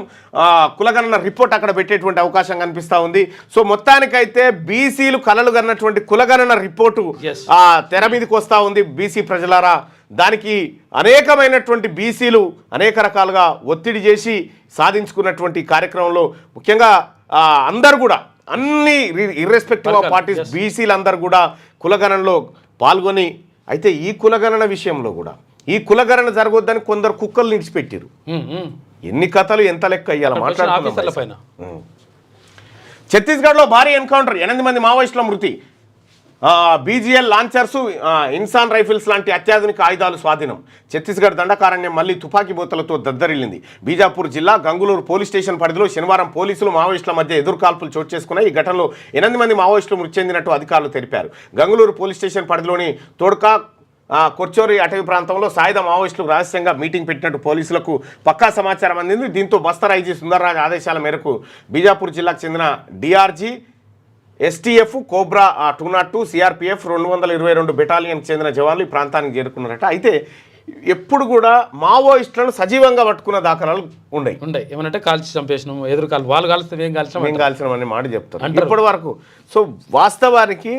కులగణన రిపోర్ట్ అక్కడ పెట్టేటువంటి అవకాశం కనిపిస్తూ ఉంది. సో మొత్తానికైతే బీసీలు కలలు కన్నటువంటి కులగణన రిపోర్టు తెర మీదకి వస్తూ ఉంది. బీసీ ప్రజలారా, దానికి అనేకమైనటువంటి బీసీలు అనేక రకాలుగా ఒత్తిడి చేసి సాధించుకున్నటువంటి కార్యక్రమంలో ముఖ్యంగా అందరూ కూడా అన్ని ఇర్రెస్పెక్టివ్ ఆఫ్ పార్టీస్ బీసీలందరూ కూడా కులగణనలో పాల్గొని, అయితే ఈ కులగణన విషయంలో కూడా ఈ కులగణన జరగొద్దని కొందరు కుక్కలు నిడిచిపెట్టారు. ఎన్ని కథలు ఎంత లెక్క అయ్యాల మాట్లాడుతున్నారు. ఛత్తీస్గఢ్లో భారీ ఎన్కౌంటర్, 8 మంది మావోయిస్టుల మృతి. బీజీఎల్ లాంచర్స్, ఇన్సాన్ రైఫిల్స్ లాంటి అత్యాధునిక ఆయుధాలు స్వాధీనం. ఛత్తీస్గఢ్ దండకారణ్యం మళ్లీ తుపాకీ బోతలతో దద్దరిల్లింది. బీజాపూర్ జిల్లా గంగులూరు పోలీస్ స్టేషన్ పరిధిలో శనివారం పోలీసులు మావోయిస్టుల మధ్య ఎదురుకాల్పులు చోటు చేసుకున్నాయి. ఈ ఘటనలో 8 మంది మావోయిస్టులు మృతి చెందినట్టు అధికారులు తెలిపారు. గంగులూరు పోలీస్ స్టేషన్ పరిధిలోని తోడ్కా కొర్చోరి అటవీ ప్రాంతంలో సాయుధ మావోయిస్టులు రహస్యంగా మీటింగ్ పెట్టినట్టు పోలీసులకు పక్కా సమాచారం అందింది. దీంతో బస్తర్ ఐజీ సుందర్రాజ్ ఆదేశాల మేరకు బీజాపూర్ జిల్లాకు చెందిన డిఆర్జీ, ఎస్టీఎఫ్, కోబ్రా 202, సిఆర్పిఎఫ్ 222 బెటాలియన్కి చెందిన జవాన్లు ఈ ప్రాంతానికి చేరుకున్నారట. అయితే ఎప్పుడు కూడా మావోయిస్టులను సజీవంగా పట్టుకున్న దాఖలాలు ఉన్నాయి. ఏమనంటే కాల్చి చంపేసినాం, ఎదురు కాలు వాళ్ళు కాల్స్తే మేము కాల్చినాం అనే మాట చెప్తారు ఇప్పటి వరకు. సో వాస్తవానికి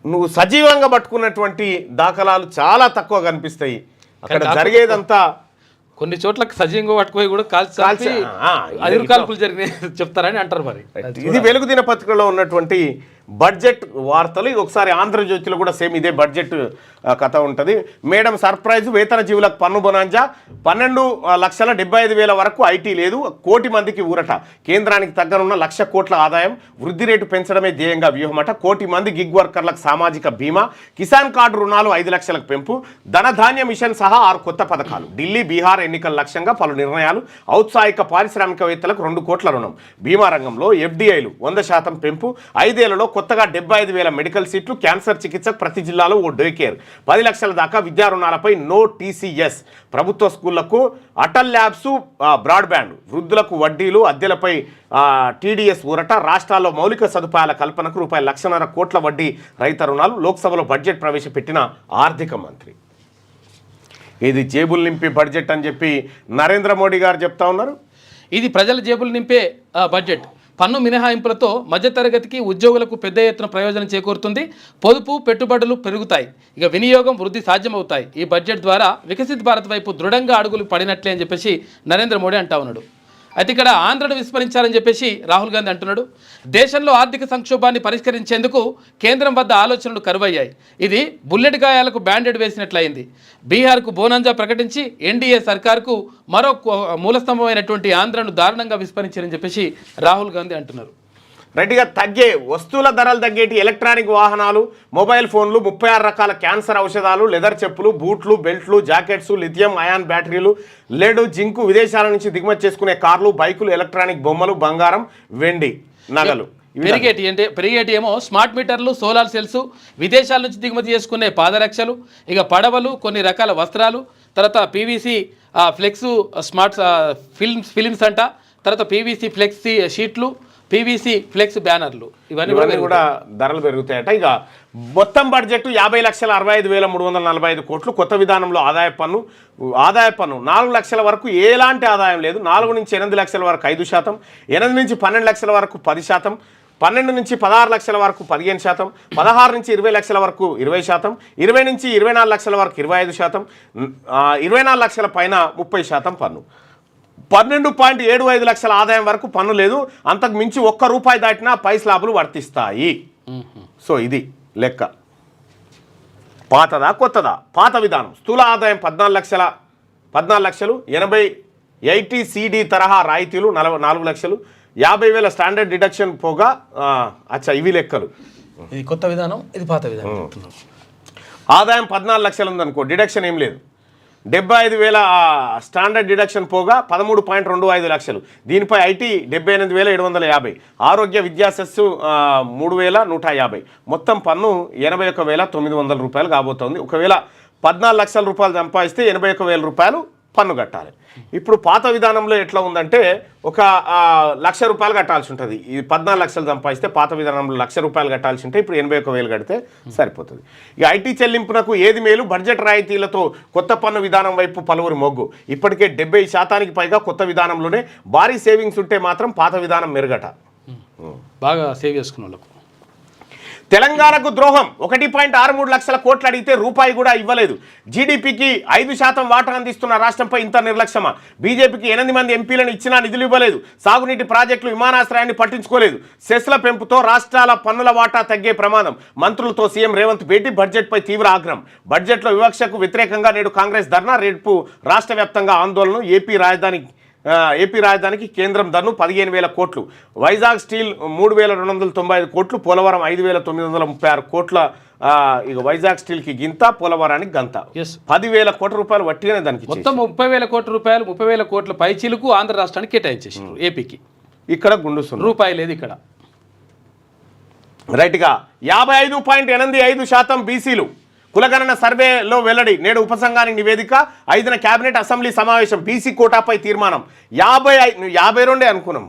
నువ్వు సజీవంగా పట్టుకున్నటువంటి దాఖలాలు చాలా తక్కువ కనిపిస్తాయి. అక్కడ జరిగేదంతా కొన్ని చోట్ల సజీవంగా పట్టుకుపోయి కూడా కాల్చి ఎదురు కాల్పులు జరిగినాయి చెప్తారని అంటారు. మరి ఇది వెలుగు దినపత్రికలో ఉన్నటువంటి బడ్జెట్ వార్తలు. ఇది ఒకసారి ఆంధ్రజ్యోతిలో కూడా సేమ్ ఇదే బడ్జెట్ కథ ఉంటుంది. మేడం సర్ప్రైజ్, వేతన జీవులకు పన్ను బొనాంజా, 12,75,000 వరకు ఐటీ లేదు, 1 కోటి మందికి ఊరట. కేంద్రానికి తగ్గనున్న 1,00,000 కోట్ల ఆదాయం, వృద్ధి రేటు పెంచడమే ధ్యేయంగా వ్యూహమట. 1 కోటి మంది గిగ్ వర్కర్లకు సామాజిక బీమా, కిసాన్ కార్డు రుణాలు 5 లక్షలకు పెంపు, ధనధాన్య మిషన్ సహా 6 కొత్త పథకాలు. ఢిల్లీ బీహార్ ఎన్నికల లక్ష్యంగా పలు నిర్ణయాలు. ఔత్సాహిక పారిశ్రామికవేత్తలకు 2 కోట్ల రుణం. బీమా రంగంలో ఎఫ్డీఐలు 100% పెంపు. 5 ఏళ్లలో కొత్తగా 75,000 మెడికల్ సీట్లు. క్యాన్సర్ చికిత్సకు ప్రతి జిల్లాలో ఓ డే కేర్. 10 లక్షల దాకా విద్యా రుణాలపై నో టీసీఎస్. ప్రభుత్వ స్కూళ్లకు అటల్ ల్యాబ్స్, బ్రాడ్బ్యాండ్. వృద్ధులకు వడ్డీలు, అద్దెలపై టీడీఎస్ ఊరట. రాష్ట్రాల్లో మౌలిక సదుపాయాల కల్పనకు ₹1,50,000 కోట్ల వడ్డీ రైత రుణాలు. లోక్సభలో బడ్జెట్ ప్రవేశపెట్టిన ఆర్థిక మంత్రి. ఇది జేబులు నింపి బడ్జెట్ అని చెప్పి నరేంద్ర మోడీ గారు చెప్తా ఉన్నారు. ఇది ప్రజల జేబులు నింపే బడ్జెట్. పన్ను మినహాయింపులతో మధ్యతరగతికి, ఉద్యోగులకు పెద్ద ఎత్తున ప్రయోజనం చేకూరుతుంది. పొదుపు, పెట్టుబడులు పెరుగుతాయి. ఇక వినియోగం, వృద్ధి సాధ్యమవుతాయి. ఈ బడ్జెట్ ద్వారా వికసిత్ భారత్ వైపు దృఢంగా అడుగులు పడినట్లే అని చెప్పేసి నరేంద్ర మోడీ అంటా ఉన్నాడు. అయితే ఇక్కడ ఆంధ్రను విస్మరించాలని చెప్పేసి రాహుల్ గాంధీ అంటున్నాడు. దేశంలో ఆర్థిక సంక్షోభాన్ని పరిష్కరించేందుకు కేంద్రం వద్ద ఆలోచనలు కరువయ్యాయి. ఇది బుల్లెట్ గాయాలకు బ్యాండెడ్ వేసినట్లయింది. బీహార్కు బోనాంజా ప్రకటించి ఎన్డీఏ సర్కార్కు మరో మూలస్తంభమైనటువంటి ఆంధ్రను దారుణంగా విస్మరించారని చెప్పేసి రాహుల్ గాంధీ అంటున్నారు. రైట్గా తగ్గే వస్తువుల ధరలు తగ్గేటి ఎలక్ట్రానిక్ వాహనాలు, మొబైల్ ఫోన్లు, 36 రకాల క్యాన్సర్ ఔషధాలు, లెదర్ చెప్పులు, బూట్లు, బెల్ట్లు, జాకెట్స్, లిథియం అయాన్ బ్యాటరీలు, లెడ్, జింకు, విదేశాల నుంచి దిగుమతి చేసుకునే కార్లు, బైకులు, ఎలక్ట్రానిక్ బొమ్మలు, బంగారం, వెండి, నగలు. పెరిగేటి ఏమో స్మార్ట్ మీటర్లు, సోలార్ సెల్స్, విదేశాల నుంచి దిగుమతి చేసుకునే పాదరక్షలు, ఇక పడవలు, కొన్ని రకాల వస్త్రాలు, తర్వాత పీవీసీ ఫ్లెక్స్ స్మార్ట్ ఫిలిమ్స్ అంట, తర్వాత పీవీసీ ఫ్లెక్స్ షీట్లు, పీవీసీ ఫ్లెక్స్ బ్యానర్లు, ఇవన్నీ కూడా ధరలు పెరుగుతాయట. ఇక మొత్తం బడ్జెట్ 50,65,345 కోట్లు. కొత్త విధానంలో ఆదాయ పన్ను 4 లక్షల వరకు ఎలాంటి ఆదాయం లేదు. 4 నుంచి 8 లక్షల వరకు 5%, 8 నుంచి 12 లక్షల వరకు 10%, 12 నుంచి 16 లక్షల వరకు 15%, 16 నుంచి 20 లక్షల వరకు 20%, 20 నుంచి 24 లక్షల వరకు 25%, 24 లక్షల పైన 30% పన్ను. 12.75 లక్షల ఆదాయం వరకు పన్ను లేదు. అంతకు మించి ₹1 దాటినా పై స్లాబులు వర్తిస్తాయి. సో ఇది లెక్క. పాతదా కొత్తదా? పాత విధానం. స్థూల ఆదాయం 14 లక్షలు, 80 CD తరహా రాయితీలు 4 లక్షలు, 50,000 స్టాండర్డ్ డిడక్షన్ పోగా. ఇవి లెక్కలు. ఇది కొత్త విధానం, ఇది పాత విధానం. ఆదాయం 14 లక్షలు ఉందనుకో, డిడక్షన్ ఏం లేదు. 75,000 స్టాండర్డ్ డిడక్షన్ పోగా 13.25 లక్షలు. దీనిపై ఐటీ 78,750, ఆరోగ్య విద్యా సెస్సు 3,150. మొత్తం పన్ను 81,900 రూపాయలు కాబోతోంది. ఒకవేళ 14 లక్షల రూపాయలు సంపాదిస్తే 81,000 రూపాయలు పన్ను కట్టాలి. ఇప్పుడు పాత విధానంలో ఎట్లా ఉందంటే ఒక ₹1,00,000 కట్టాల్సి ఉంటుంది. ఈ 14 లక్షలు సంపాదిస్తే పాత విధానంలో ₹1,00,000 కట్టాల్సి ఉంటే ఇప్పుడు 81,000 కడితే సరిపోతుంది. ఇక ఐటీ చెల్లింపునకు ఏది మేలు? బడ్జెట్ రాయితీలతో కొత్త పన్ను విధానం వైపు పలువురు మొగ్గు. ఇప్పటికే 70% పైగా కొత్త విధానంలోనే. భారీ సేవింగ్స్ ఉంటే మాత్రం పాత విధానం మెరుగట. బాగా సేవ్ చేసుకున్న వాళ్ళకు. తెలంగాణకు ద్రోహం. 1.63 లక్షల కోట్లు అడిగితే రూపాయి కూడా ఇవ్వలేదు. జీడీపీకి 5% వాటా అందిస్తున్న రాష్ట్రంపై ఇంత నిర్లక్ష్యమా? బీజేపీకి 8 మంది ఎంపీలను ఇచ్చినా నిధులు ఇవ్వలేదు. సాగునీటి ప్రాజెక్టులు, విమానాశ్రయాన్ని పట్టించుకోలేదు. సెస్ల పెంపుతో రాష్ట్రాల పన్నుల వాటా తగ్గే ప్రమాదం. మంత్రులతో సీఎం రేవంత్ భేటీ. బడ్జెట్పై తీవ్ర ఆగ్రహం. బడ్జెట్లో వివక్షకు వ్యతిరేకంగా నేడు కాంగ్రెస్ ధర్నా. రేపు రాష్ట్ర వ్యాప్తంగా ఆందోళన. ఏపీ రాజధానికి కేంద్రం దన్ను 15,000 కోట్లు. వైజాగ్ స్టీల్ 3,295 కోట్లు. పోలవరం 5,936 కోట్ల. ఇక వైజాగ్ స్టీల్కి గింత, పోలవరానికి గంత. 10,000 కోట్ల రూపాయలు వట్టిగానే దానికి. మొత్తం 30,000 కోట్ల రూపాయలు, 30,000 కోట్ల పైచీలకు ఆంధ్ర రాష్ట్రానికి కేటాయించేసారు. ఏపీకి ఇక్కడ గుండుస్తుంది రూపాయి లేదు ఇక్కడ. రైట్గా 55.85% బీసీలు. కులగణన సర్వేలో వెల్లడి. నేడు ఉపసంఘానికి నివేదిక. 5న కేబినెట్ అసెంబ్లీ సమావేశం. బీసీ కోటాపై తీర్మానం. 52 అనుకున్నాం.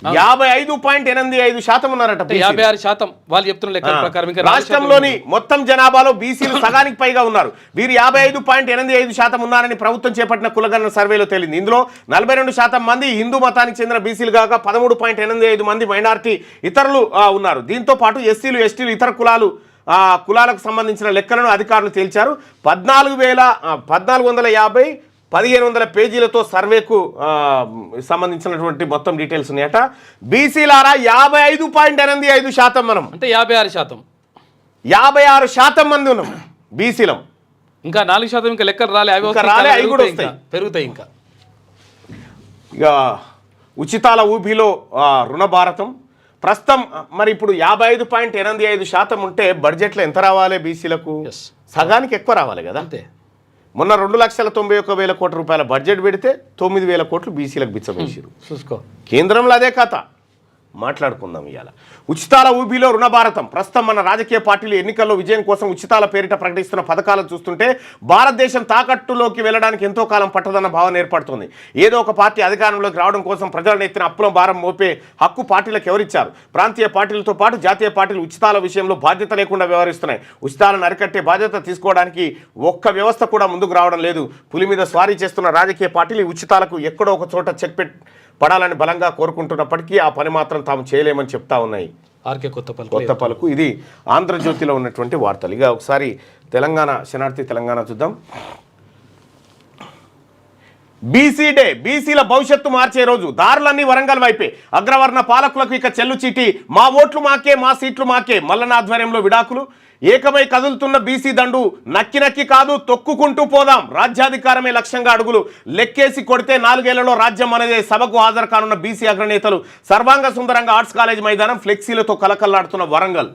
55.85% ఉన్నారట. 56% వాళ్ళు చెప్తున్న లెక్కల ప్రకారం. రాష్ట్రంలోని మొత్తం జనాభాలో బీసీలు సగానికి పైగా ఉన్నారు. వీరు 55.85% ఉన్నారని ప్రభుత్వం చేపట్టిన కులగణన సర్వేలో తేలింది. ఇందులో 42% మంది హిందూ మతానికి చెందిన బీసీలు కాగా 13.85 మంది మైనారిటీ ఇతరులు ఉన్నారు. దీంతో పాటు ఎస్సీలు, ఎస్టీలు, ఇతర కులాలకు సంబంధించిన లెక్కలను అధికారులు తేల్చారు. 14,450, 1500 పేజీలతో సర్వేకు సంబంధించినటువంటి మొత్తం డీటెయిల్స్ ఉన్నాయట. బీసీలారా 55.85% మనం అంటే 56%. 56% మంది ఉన్నాం బీసీలం. ఇంకా 4% ఇంకా లెక్కలు రాలే. అవి ఇంకా రాలే, అవి కూడా వస్తాయి, పెరుగుతాయి ఇంకా. ఇక ఉచితాల ఊబిలో రుణ భారతం ప్రస్తుతం మరి ఇప్పుడు 55.85% ఉంటే బడ్జెట్లో ఎంత రావాలి బీసీలకు? సగానికి ఎక్కువ రావాలి కదా. అంతే. మొన్న 2,91,000 కోట్ల రూపాయల బడ్జెట్ పెడితే 9,000 కోట్లు బీసీలకు బిచ్చమేసారు. చూసుకో, కేంద్రంలో అదే కథ. మాట్లాడుకుందాం ఇవాళ. ఉచితాల ఊబిలో రుణ భారతం ప్రస్తుతం మన రాజకీయ పార్టీలు ఎన్నికల్లో విజయం కోసం ఉచితాల పేరిట ప్రకటిస్తున్న పథకాలను చూస్తుంటే భారతదేశం తాకట్టులోకి వెళ్ళడానికి ఎంతో కాలం పట్టదన్న భావన ఏర్పడుతుంది. ఏదో ఒక పార్టీ అధికారంలోకి రావడం కోసం ప్రజలను ఎత్తిన అప్పుల భారం మోపే హక్కు పార్టీలకు ఎవరిచ్చారు? ప్రాంతీయ పార్టీలతో పాటు జాతీయ పార్టీలు ఉచితాల విషయంలో బాధ్యత లేకుండా వ్యవహరిస్తున్నాయి. ఉచితాలను అరికట్టే బాధ్యత తీసుకోవడానికి ఒక్క వ్యవస్థ కూడా ముందుకు రావడం లేదు. పులి మీద స్వారీ చేస్తున్న రాజకీయ పార్టీలు ఉచితాలకు ఎక్కడో ఒక చోట చెక్ పడాలని బలంగా కోరుకుంటున్నప్పటికీ ఆ పని మాత్రం తాము చేయలేమని చెప్తా ఉన్నాయి. ఆర్కే కొత్త పలుకు. ఇది ఆంధ్రజ్యోతిలో ఉన్నటువంటి వార్తలు. ఇక ఒకసారి తెలంగాణ శనార్థి తెలంగాణ చూద్దాం. బీసీ డే, బీసీల భవిష్యత్తు మార్చే రోజు. దారులన్నీ వరంగల్ వైపే. అగ్రవర్ణ పాలకులకు ఇక చెల్లు చీటి. మా ఓట్లు మాకే, మా సీట్లు మాకే. మల్లన్న ఆధ్వర్యంలో విడాకులు. ఏకమై కదులుతున్న బీసీ దండు. నక్కి నక్కి కాదు, తొక్కుకుంటూ పోదాం. రాజ్యాధికారమే లక్ష్యంగా అడుగులు. లెక్కేసి కొడితే 4 ఏళ్లలో రాజ్యం అనేది సభకు హాజరు కానున్న బీసీ అగ్రనేతలు. సర్వాంగ సుందరంగా ఆర్ట్స్ కాలేజ్ మైదానం ఫ్లెక్సీలతో కలకల్లాడుతున్న వరంగల్.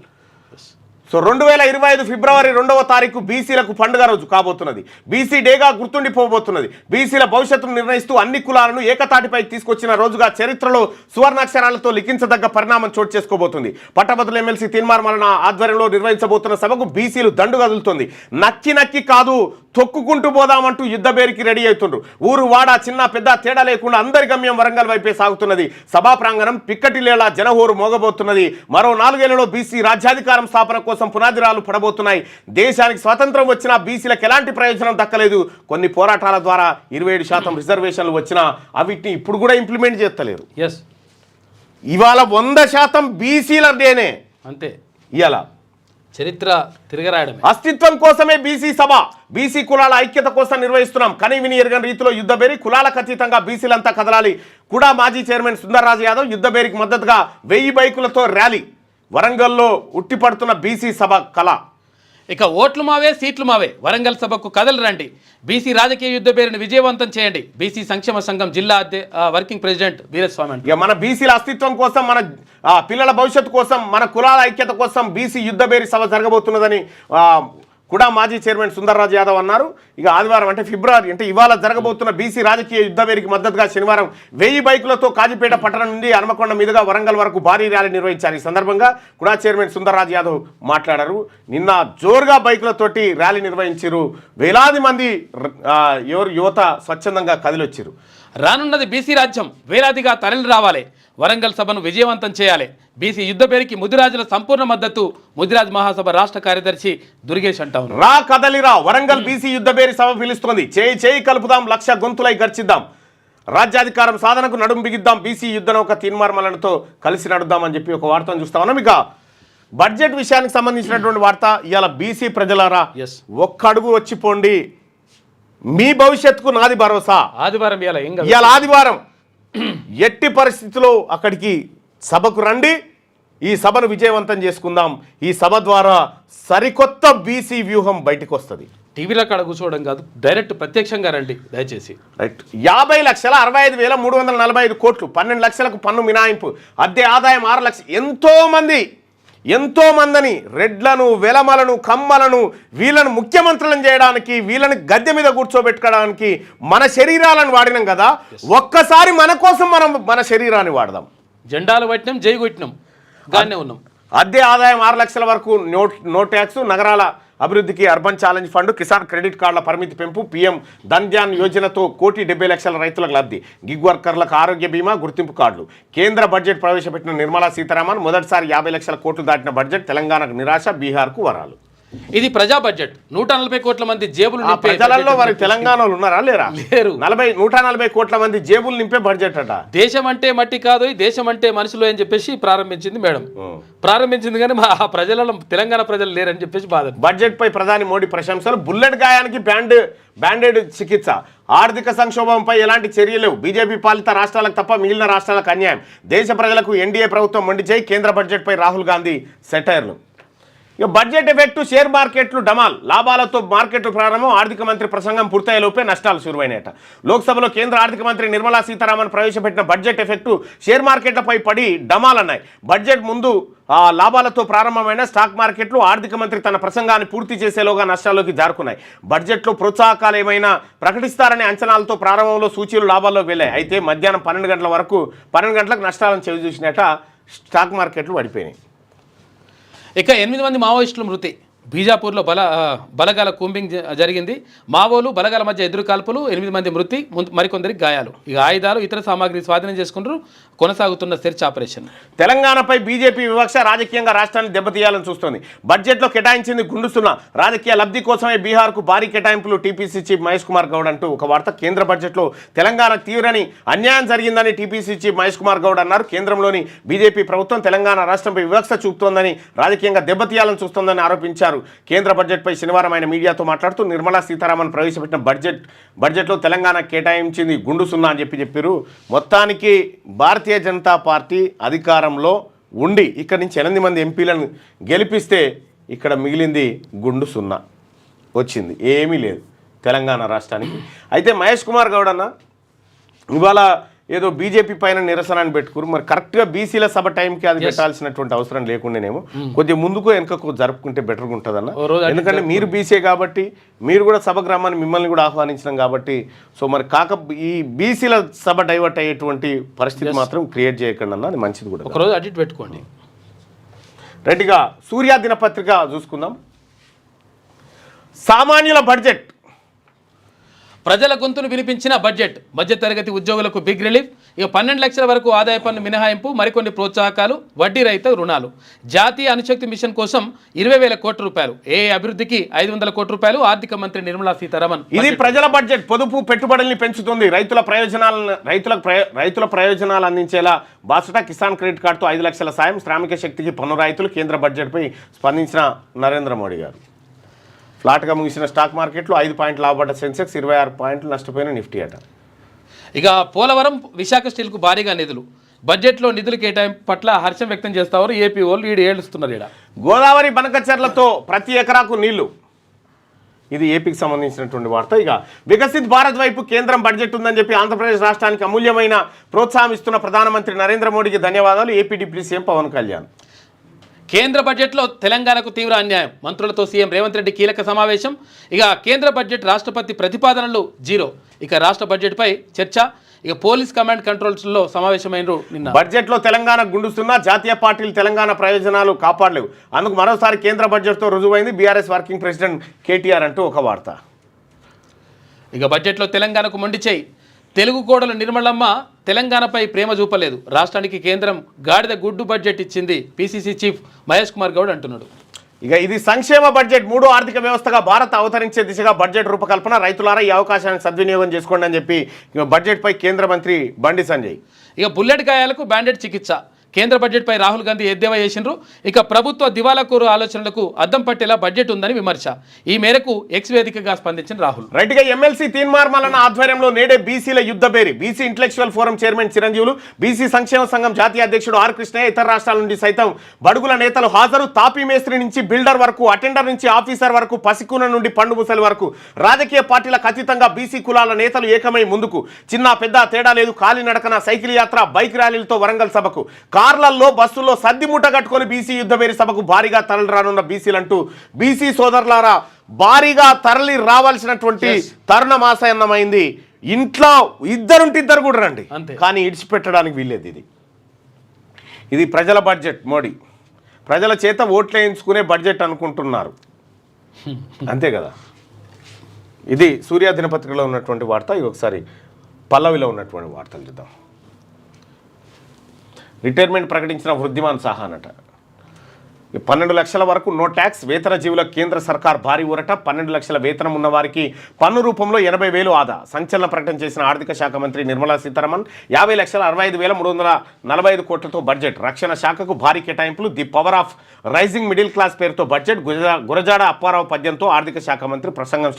సో 2025 ఫిబ్రవరి 2వ తారీఖు బీసీలకు పండుగ రోజు కాబోతున్నది. బీసీ డేగా గుర్తుండిపోబోతున్నది. బీసీల భవిష్యత్తును నిర్ణయిస్తూ అన్ని కులాలను ఏకతాటిపై తీసుకొచ్చిన రోజుగా చరిత్రలో సువర్ణాక్షరాలతో లిఖించదగ్గ పరిణామం చోటు చేసుకోబోతుంది. పట్టభద్రుల ఎమ్మెల్సీ తీన్మార్ మల్లన్న ఆధ్వర్యంలో నిర్వహించబోతున్న సభకు బీసీలు దండు కదులుతుంది. నక్కి నక్కి కాదు, తొక్కుకుంటూ పోదామంటూ యుద్ధ బేరికి రెడీ అవుతుండ్రు. ఊరు వాడ చిన్న పెద్ద తేడా లేకుండా అందరి గమ్యం వరంగల్ వైపే సాగుతున్నది. సభా ప్రాంగణం పిక్కటిలేలా జనహోరు మోగబోతున్నది. మరో 4 ఏళ్లలో బీసీ రాజ్యాధికారం స్థాపన కోసం పునాదిరాలు పడబోతున్నాయి. దేశానికి స్వాతంత్రం వచ్చినా బీసీలకు ఎలాంటి ప్రయోజనం దక్కలేదు. కొన్ని పోరాటాల ద్వారా 27% రిజర్వేషన్లు వచ్చినా అవిటిని ఇప్పుడు కూడా ఇంప్లిమెంట్ చేస్తలేరు. ఇవాళ 100% బీసీల డేనే. అంతే. ఇవాళ చరిత్ర తిరగరాయడమే. అస్తిత్వం కోసమే బీసీ సభ. బీసీ కులాల ఐక్యత కోసం నిర్వహిస్తున్నాం. కని విని ఎరగని రీతిలో యుద్ధబేరి. కులాలకు అతీతంగా బీసీలంతా కదలాలి. కూడా మాజీ చైర్మన్ సుందర్రాజు యాదవ్ యుద్ధబేరికి మద్దతుగా 1000 బైకులతో ర్యాలీ. వరంగల్లో ఉట్టిపడుతున్న బీసీ సభ కళ. ఇక ఓట్లు మావే, సీట్లు మావే. వరంగల్ సభకు కథలు రండి. బీసీ రాజకీయ యుద్ధ పేరును విజయవంతం చేయండి. బీసీ సంక్షేమ సంఘం జిల్లా వర్కింగ్ ప్రెసిడెంట్ వీరస్వామి. ఇక మన బీసీల అస్తిత్వం కోసం, మన పిల్లల భవిష్యత్తు కోసం, మన కులాల ఐక్యత కోసం బీసీ యుద్ధబేరి సభ జరగబోతున్నదని కూడా మాజీ చైర్మన్ సుందర్రాజు యాదవ్ అన్నారు. ఇక ఆదివారం అంటే ఫిబ్రవరి అంటే ఇవాళ జరగబోతున్న బీసీ రాజకీయ యుద్ధబేరికి మద్దతుగా శనివారం 1000 బైకులతో కాజీపేట పట్టణం నుండి హనుమకొండ మీదుగా వరంగల్ వరకు భారీ ర్యాలీ నిర్వహించారు. ఈ సందర్భంగా కూడా చైర్మన్ సుందర్రాజు యాదవ్ మాట్లాడారు. నిన్న జోరుగా బైకులతోటి ర్యాలీ నిర్వహించారు. వేలాది మంది యువత స్వచ్ఛందంగా కదిలొచ్చారు. రానున్నది బీసీ రాజ్యం. వేలాదిగా తరలి రావాలి. వరంగల్ సభను విజయవంతం చేయాలి. బీసీ యుద్ధ పేరుకి ముదిరాజుల సంపూర్ణ మద్దతు. ముదిరాజ్ మహాసభ రాష్ట్ర కార్యదర్శి దుర్గేష్ అంటారు. రా కదలిరా, వరంగల్ బీసీ యుద్ధ పేరు సభ పిలుస్తోంది. చేయి కలుపుదాం, 1,00,000 గొంతులై గర్చిద్దాం. రాజ్యాధికారం సాధనకు నడుం బిగిద్దాం. బీసీ యుద్ధను ఒక తీన్మార్ మల్లన్నతో కలిసి నడుద్దామని చెప్పి ఒక వార్తను చూస్తా ఉన్నాం. ఇక బడ్జెట్ విషయానికి సంబంధించినటువంటి వార్త. ఇవాళ బీసీ ప్రజలారా, ఒక్క అడుగు వచ్చిపోండి. మీ భవిష్యత్తుకు నాది భరోసా. ఆదివారం ఇవాళ ఆదివారం. ఎట్టి పరిస్థితుల్లో అక్కడికి సభకు రండి. ఈ సభను విజయవంతం చేసుకుందాం. ఈ సభ ద్వారా సరికొత్త బీసీ వ్యూహం బయటకు వస్తుంది. టీవీలో కాడ కూర్చోవడం కాదు, డైరెక్ట్ ప్రత్యక్షంగా రండి దయచేసి. రైట్. 50,65,345 కోట్లు, 12 లక్షలకు పన్ను మినాయింపు, అద్దె ఆదాయం 6 లక్షలు. ఎంతో మందిని రెడ్లను, వెలమలను, కమ్మలను వీళ్ళను ముఖ్యమంత్రులను చేయడానికి, వీళ్ళని గద్దె మీద కూర్చోబెట్టుకోవడానికి మన శరీరాలను వాడినాం కదా. ఒక్కసారి మన కోసం మనం మన శరీరాన్ని వాడదాం. జెండాలు పట్టినాం, జై కొట్టినాం, గానే ఉన్నాం. అద్దె ఆదాయం 6 లక్షల వరకు నో ట్యాక్స్. నగరాల అభివృద్ధికి urban challenge fund, Kisan credit కార్డుల పరిమితి పెంపు, పీఎం ధన్ యోజనతో 1,70,00,000 రైతులకు లబ్ధి, గిగ్ వర్కర్లకు ఆరోగ్య బీమా, గుర్తింపు కార్డులు. కేంద్ర బడ్జెట్ ప్రవేశపెట్టిన నిర్మలా సీతారామన్ మొదటిసారి 50 లక్షల కోట్లు దాటిన బడ్జెట్. తెలంగాణకు నిరాశ, బీహార్కు వరాలు. ఇది ప్రజా బడ్జెట్ 140 కోట్ల మంది జేబులు ఆ నింపే ప్రజలలో బడ్జెట్ వారి తెలంగాణలో ఉన్నారా లేరా? లేరు. 140 కోట్ల మంది జేబులు నింపే బడ్జెట్ అట. దేశం అంటే మట్టి కాదు, ఈ దేశం అంటే మనుషులు అని చెప్పేసి ప్రారంభించింది మేడం. ప్రారంభించింది కానీ మా ప్రజలలో తెలంగాణ ప్రజలు లేరని చెప్పేసి బాధ. బడ్జెట్ పై ప్రధాని మోడీ ప్రశంసలు. బుల్లెట్ గాయానికి బ్యాండేడ్ చికిత్స. ఆర్థిక సంక్షోభంపై ఎలాంటి చర్యలు లేవు. బీజేపీ పాలిత రాష్ట్రాలకు తప్ప మిగిలిన రాష్ట్రాలకు అన్యాయం. దేశ ప్రజలకు ఎన్డీఏ ప్రభుత్వం మొండి చేయి. కేంద్ర బడ్జెట్పై రాహుల్ గాంధీ సెటైర్లు. ఇక బడ్జెట్ ఎఫెక్టు షేర్ మార్కెట్లు డమాల్. లాభాలతో మార్కెట్లు ప్రారంభం. ఆర్థిక మంత్రి ప్రసంగం పూర్తయ్యేలోపే నష్టాలు శురువైనట. లోక్సభలో కేంద్ర ఆర్థిక మంత్రి నిర్మలా సీతారామన్ ప్రవేశపెట్టిన బడ్జెట్ ఎఫెక్టు షేర్ మార్కెట్లపై పడి డమాల్ అన్నాయి. బడ్జెట్ ముందు లాభాలతో ప్రారంభమైన స్టాక్ మార్కెట్లు ఆర్థిక మంత్రి తన ప్రసంగాన్ని పూర్తి చేసేలోగా నష్టాల్లోకి జారుకున్నాయి. బడ్జెట్లో ప్రోత్సాహకాలు ఏమైనా ప్రకటిస్తారనే అంచనాలతో ప్రారంభంలో సూచీలు లాభాల్లో వెళ్ళాయి. అయితే మధ్యాహ్నం 12 గంటలకు నష్టాలను చెవిచూసినట్ట స్టాక్ మార్కెట్లు పడిపోయినాయి. ఇక 8 మంది మావోయిస్టులు మృతి. బీజాపూర్లో బలగాల కూంబింగ్ జరిగింది. మావోలు బలగాల మధ్య ఎదురు కాల్పులు, 8 మంది మృతి, మరికొందరికి గాయాలు. ఇక ఆయుధాలు ఇతర సామాగ్రి స్వాధీనం చేసుకుంటూ కొనసాగుతున్న సెర్చ్ ఆపరేషన్. తెలంగాణపై బీజేపీ వివక్ష రాజకీయంగా రాష్ట్రాన్ని దెబ్బతీయాలని చూస్తోంది. బడ్జెట్లో కేటాయించింది గుండుస్తున్న రాజకీయ లబ్ధి కోసమే బీహార్కు భారీ కేటాయింపులు. టీపీసీ చీఫ్ మహేష్ కుమార్ గౌడ్ అంటూ ఒక వార్త. కేంద్ర బడ్జెట్లో తెలంగాణకు తీవ్రని అన్యాయం జరిగిందని టీపీసీ చీఫ్ మహేష్ కుమార్ గౌడ్ అన్నారు. కేంద్రంలోని బీజేపీ ప్రభుత్వం తెలంగాణ రాష్ట్రంపై వివక్ష చూపుతోందని, రాజకీయంగా దెబ్బతీయాలని చూస్తోందని ఆరోపించారు. కేంద్ర బడ్జెట్పై శనివారం ఆయన మీడియాతో మాట్లాడుతూ నిర్మలా సీతారామన్ ప్రవేశపెట్టిన బడ్జెట్లో తెలంగాణ కేటాయించింది గుండు సున్నా అని చెప్పారు. మొత్తానికి భారతీయ జనతా పార్టీ అధికారంలో ఉండి ఇక్కడి నుంచి 8 మంది ఎంపీలను గెలిపిస్తే ఇక్కడ మిగిలింది గుండు సున్నా వచ్చింది, ఏమీ లేదు తెలంగాణ రాష్ట్రానికి. అయితే మహేష్ కుమార్ గౌడ్ అన్న ఇవాళ ఏదో బీజేపీ పైన నిరసనని పెట్టుకురు. మరి కరెక్ట్గా బీసీల సభ టైంకి అది పెట్టాల్సినటువంటి అవసరం లేకుండానేమో కొద్దిగా ముందుకు వెనుకకు జరుపుకుంటే బెటర్గా ఉంటుందన్న. ఎందుకంటే మీరు బీసీ కాబట్టి మీరు కూడా సభ గ్రామాన్ని మిమ్మల్ని కూడా ఆహ్వానించడం కాబట్టి. సో మరి ఈ బీసీల సభ డైవర్ట్ అయ్యేటువంటి పరిస్థితి మాత్రం క్రియేట్ చేయకండి అన్న, అది మంచిది కూడా. ఒకరోజు అటు పెట్టుకోండి. రెడ్డిగా సూర్య దినపత్రిక చూసుకుందాం. సామాన్యుల బడ్జెట్. ప్రజల గొంతును వినిపించిన బడ్జెట్. మధ్యతరగతి ఉద్యోగులకు బిగ్ రిలీఫ్. ఇక 12 లక్షల వరకు ఆదాయ పన్ను మినహాయింపు, మరికొన్ని ప్రోత్సాహకాలు, వడ్డీ రహిత రుణాలు. జాతీయ అణుశక్తి మిషన్ కోసం 20,000 కోట్ల రూపాయలు. ఏ అభివృద్ధికి 500 కోట్ల రూపాయలు. ఆర్థిక మంత్రి నిర్మలా సీతారామన్. ఇది ప్రజల బడ్జెట్. పొదుపు పెట్టుబడుల్ని పెంచుతుంది. రైతుల ప్రయోజనాలు అందించేలా బాసట. కిసాన్ క్రెడిట్ కార్డుతో 5 లక్షల సాయం. శ్రామిక శక్తికి పన్ను రాయితీలు. కేంద్ర బడ్జెట్పై స్పందించిన నరేంద్ర మోడీ గారు. ఫ్లాట్గా ముగిసిన స్టాక్ మార్కెట్లో 5 పాయింట్లు లాభపడ్డ సెన్సెక్స్, 26 పాయింట్లు నష్టపోయిన నిఫ్టీ అట. ఇక పోలవరం విశాఖ స్టీల్కు భారీగా నిధులు. బడ్జెట్లో నిధుల కేటాయింపు పట్ల హర్షం వ్యక్తం చేస్తారు ఏపీ వాళ్ళు. ఏడుస్తున్నారు ఈడ. గోదావరి బనకచెర్లతో ప్రతి ఎకరాకు నీళ్లు. ఇది ఏపీకి సంబంధించినటువంటి వార్త. ఇక వికసిత్ భారత్ వైపు కేంద్రం బడ్జెట్ ఉందని చెప్పి ఆంధ్రప్రదేశ్ రాష్ట్రానికి అమూల్యమైన ప్రోత్సాహం ఇస్తున్న ప్రధానమంత్రి నరేంద్ర మోడీకి ధన్యవాదాలు. AP deputy CM Pawan Kalyan. కేంద్ర బడ్జెట్లో తెలంగాణకు తీవ్ర అన్యాయం. మంత్రులతో సీఎం రేవంత్ రెడ్డి కీలక సమావేశం. ఇక కేంద్ర బడ్జెట్ రాష్ట్రపతి ప్రతిపాదనలు 0. ఇక రాష్ట్ర బడ్జెట్పై చర్చ. ఇక పోలీస్ కమాండ్ కంట్రోల్స్లో సమావేశమైనరు నిన్న. బడ్జెట్లో తెలంగాణ గుండుస్తున్నా జాతీయ పార్టీలు తెలంగాణ ప్రయోజనాలు కాపాడలేవు. అందుకు మరోసారి కేంద్ర బడ్జెట్తో రుజువైంది బీఆర్ఎస్ వర్కింగ్ ప్రెసిడెంట్ కేటీఆర్ అంటూ ఒక వార్త. ఇక బడ్జెట్లో తెలంగాణకు మొండి చేయి. తెలుగు కోడలు నిర్మలమ్మ తెలంగాణపై ప్రేమ చూపలేదు. రాష్ట్రానికి కేంద్రం గాడిద గుడ్డు బడ్జెట్ ఇచ్చింది. పీసీసీ చీఫ్ మహేష్ కుమార్ గౌడ్ అంటున్నాడు. ఇక ఇది సంక్షేమ బడ్జెట్. 3వ ఆర్థిక వ్యవస్థగా భారత్ అవతరించే దిశగా బడ్జెట్ రూపకల్పన. రైతులారా ఈ అవకాశాన్ని సద్వినియోగం చేసుకోండి అని చెప్పి బడ్జెట్పై కేంద్ర మంత్రి బండి సంజయ్. ఇక బుల్లెట్ గాయాలకు బ్యాండెడ్ చికిత్స. కేంద్ర బడ్జెట్పై రాహుల్ గాంధీ ఎద్దేవా చేసిండ్రు. ఇక ప్రభుత్వ దివాలాకోరు ఆలోచనలకు అద్దం పట్టేలా బడ్జెట్ ఉందని విమర్శ. ఈ మేరకు ఎక్స్ వేదికగా స్పందించిన రాహుల్. రైట్గా ఎమ్మెల్సీ తీన్మార్ మల్లన్న ఆధ్వర్యంలో నేడే బీసీల యుద్ధ బేరి. BC intellectual forum chairman Chiranjeevulu, BC సంక్షేమ సంఘం జాతీయ అధ్యక్షుడు ఆర్ కృష్ణయ్య, ఇతర రాష్ట్రాల నుండి సైతం బడుగుల నేతలు హాజరు. తాపీ మేస్త్రి నుంచి బిల్డర్ వరకు, అటెండర్ నుంచి ఆఫీసర్ వరకు, పసికూన నుండి పండు ముసలి వరకు రాజకీయ పార్టీలకు అతీతంగా బీసీ కులాల నేతలు ఏకమై ముందుకు. చిన్న పెద్ద తేడా లేదు. కాలినడకన, సైకిల్ యాత్ర, బైక్ ర్యాలీలతో వరంగల్ సభకు, కార్లలో బస్సుల్లో సద్దిముట్ట కట్టుకొని బీసీ యుద్ధబేరి సభకు భారీగా తరలి రానున్న బీసీలంటూ బీసీ సోదరులారా భారీగా తరలి రావాల్సినటువంటి తరుణమాసన్నమైంది. ఇంట్లో ఇద్దరు కూడా రండి, కానీ ఇడిచిపెట్టడానికి వీల్లేదు. ఇది ప్రజల బడ్జెట్. మోడీ ప్రజల చేత ఓట్లు వేయించుకునే బడ్జెట్ అనుకుంటున్నారు, అంతే కదా. ఇది సూర్య దినపత్రికలో ఉన్నటువంటి వార్త. ఇది ఒకసారి పల్లవిలో ఉన్నటువంటి వార్తలు చూద్దాం. రిటైర్మెంట్ ప్రకటించిన వృద్ధిమాన్ సాహా అన్నట. 12 లక్షల వరకు నో ట్యాక్స్. వేతన జీవులకు కేంద్ర సర్కార్ భారీ ఊరట. 12 లక్షల వేతనం ఉన్న వారికి పన్ను రూపంలో 80,000 ఆదా. సంచలన ప్రకటన చేసిన ఆర్థిక శాఖ మంత్రి నిర్మలా సీతారామన్ 50,65,345 కోట్లతో బడ్జెట్. రక్షణ శాఖకు భారీ కేటాయింపులు. The power of rising middle class పేరుతో బడ్జెట్. గురజాడ అప్పారావు పద్యంతో ఆర్థిక శాఖ మంత్రి ప్రసంగం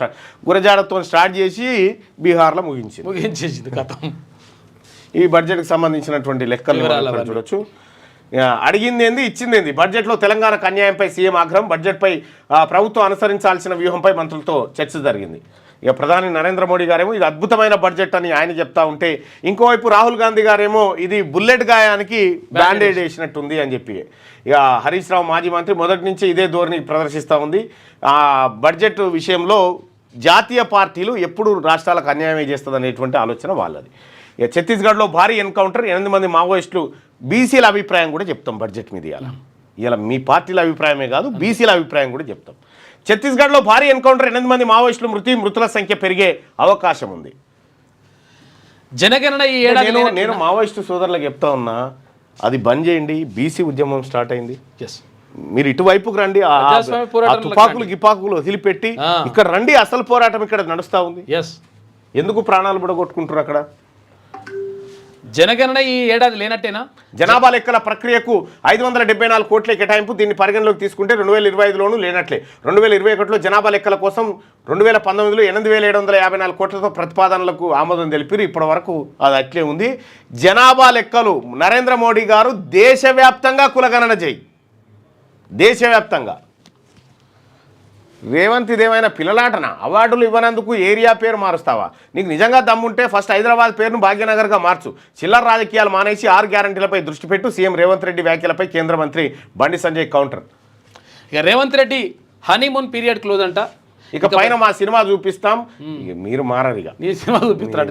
గురజాడతో స్టార్ట్ చేసి బీహార్లో ముగించేసింది కథం. ఈ బడ్జెట్కి సంబంధించినటువంటి లెక్కలు చూడొచ్చు. అడిగింది ఏంది, ఇచ్చింది ఏంది. బడ్జెట్లో తెలంగాణకు అన్యాయంపై సీఎం ఆగ్రహం. బడ్జెట్పై ప్రభుత్వం అనుసరించాల్సిన వ్యూహంపై మంత్రులతో చర్చ జరిగింది. ఇక ప్రధాని నరేంద్ర మోడీ గారేమో ఇది అద్భుతమైన బడ్జెట్ అని ఆయన చెప్తా ఉంటే, ఇంకోవైపు రాహుల్ గాంధీ గారేమో ఇది బుల్లెట్ గాయానికి బ్యాండేడ్ వేసినట్టుంది అని చెప్పి, ఇక హరీష్ రావు మాజీ మంత్రి మొదటి నుంచి ఇదే ధోరణి ప్రదర్శిస్తూ ఉంది. బడ్జెట్ విషయంలో జాతీయ పార్టీలు ఎప్పుడు రాష్ట్రాలకు అన్యాయం చేస్తుంది అనేటువంటి ఆలోచన వాళ్ళది. ఇక ఛత్తీస్గఢ్లో భారీ ఎన్కౌంటర్. 8 మంది మావోయిస్టులు. బీసీల అభిప్రాయం కూడా చెప్తాం బడ్జెట్ మీద. ఇలా మీ పార్టీల అభిప్రాయమే కాదు, బీసీల అభిప్రాయం కూడా చెప్తాం. ఛత్తీస్గఢ్లో భారీ ఎన్కౌంటర్. 8 మంది మావోయిస్టులు మృతుల సంఖ్య పెరిగే అవకాశం ఉంది. జనగణన ఈ ఏడాది నేను మావోయిస్టు సోదరులకు చెప్తా ఉన్నా, అది బంద్ చేయండి. బీసీ ఉద్యమం స్టార్ట్ అయింది. మీరు ఇటువైపుకు రండి. తుపాకులు గిపాకులు వదిలిపెట్టి ఇక్కడ రండి. అసలు పోరాటం ఇక్కడ నడుస్తూ ఉంది. ఎందుకు ప్రాణాలు కూడా కొట్టుకుంటారు అక్కడ? జనగణన ఈ ఏడాది లేనట్టేనా? జనాభా లెక్కల ప్రక్రియకు 574 కోట్ల కేటాయింపు. దీన్ని పరిగణలోకి తీసుకుంటే 2025లోనూ లేనట్లే. 2021లో జనాభా లెక్కల కోసం 2019లో 8,754 కోట్లతో ప్రతిపాదనలకు ఆమోదం తెలిపారు. ఇప్పటి వరకు అది అట్లే ఉంది. జనాభా లెక్కలు నరేంద్ర మోడీ గారు దేశవ్యాప్తంగా కులగణన చేయి. దేశవ్యాప్తంగా. రేవంత్ ఇదేమైనా పిల్లలాటనా? అవార్డులు ఇవ్వనందుకు ఏరియా పేరు మారుస్తావా? నీకు నిజంగా దమ్ముంటే ఫస్ట్ హైదరాబాద్ పేరును భాగ్యనగర్గా మార్చు. చిల్లర రాజకీయాలు మానేసి 6 గ్యారంటీలపై దృష్టి పెట్టు. సీఎం రేవంత్ రెడ్డి వ్యాఖ్యలపై కేంద్ర మంత్రి బండి సంజయ్ కౌంటర్. ఇక Revanth Reddy honeymoon period close అంట. ఇక పైన మా సినిమా చూపిస్తాం. మీరు మారరిగా. నీ సినిమా చూపిస్తాడు.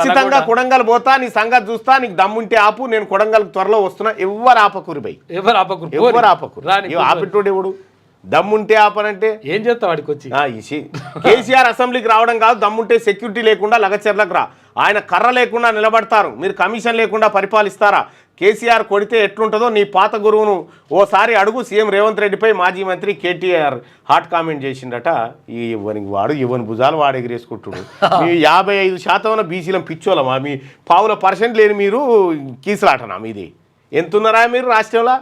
ఖచ్చితంగా కొడంగల్ పోతా, నీ సంగతి చూస్తా. నీకు దమ్ముంటే ఆపు. నేను కొడంగల్ త్వరలో వస్తున్నా. ఎవరు ఆపకురు బై, ఎవరు ఆపకురు. ఆపిటోడు ఎవడు? దమ్ముంటే ఆపనంటే ఏం చేస్తావు? వాడికి వచ్చి కేసీఆర్ అసెంబ్లీకి రావడం కాదు. దమ్ముంటే సెక్యూరిటీ లేకుండా లగచర్లకు రా. ఆయన కర్ర లేకుండా నిలబడతారు. మీరు కమిషన్ లేకుండా పరిపాలిస్తారా? కేసీఆర్ కొడితే ఎట్లుంటుందో నీ పాత గురువును ఓసారి అడుగు. సీఎం రేవంత్ రెడ్డిపై మాజీ మంత్రి కేటీఆర్ హాట్ కామెంట్ చేసిండట. వాడు ఇవ్వని భుజాలు వాడు ఎగిరేసుకుంటుడు. మీ 55% బీసీలం పిచ్చోలమా? మీ 0.5% లేని మీరు కీసులాటనా? మీది ఎంతున్నారా మీరు రాష్ట్రంలో?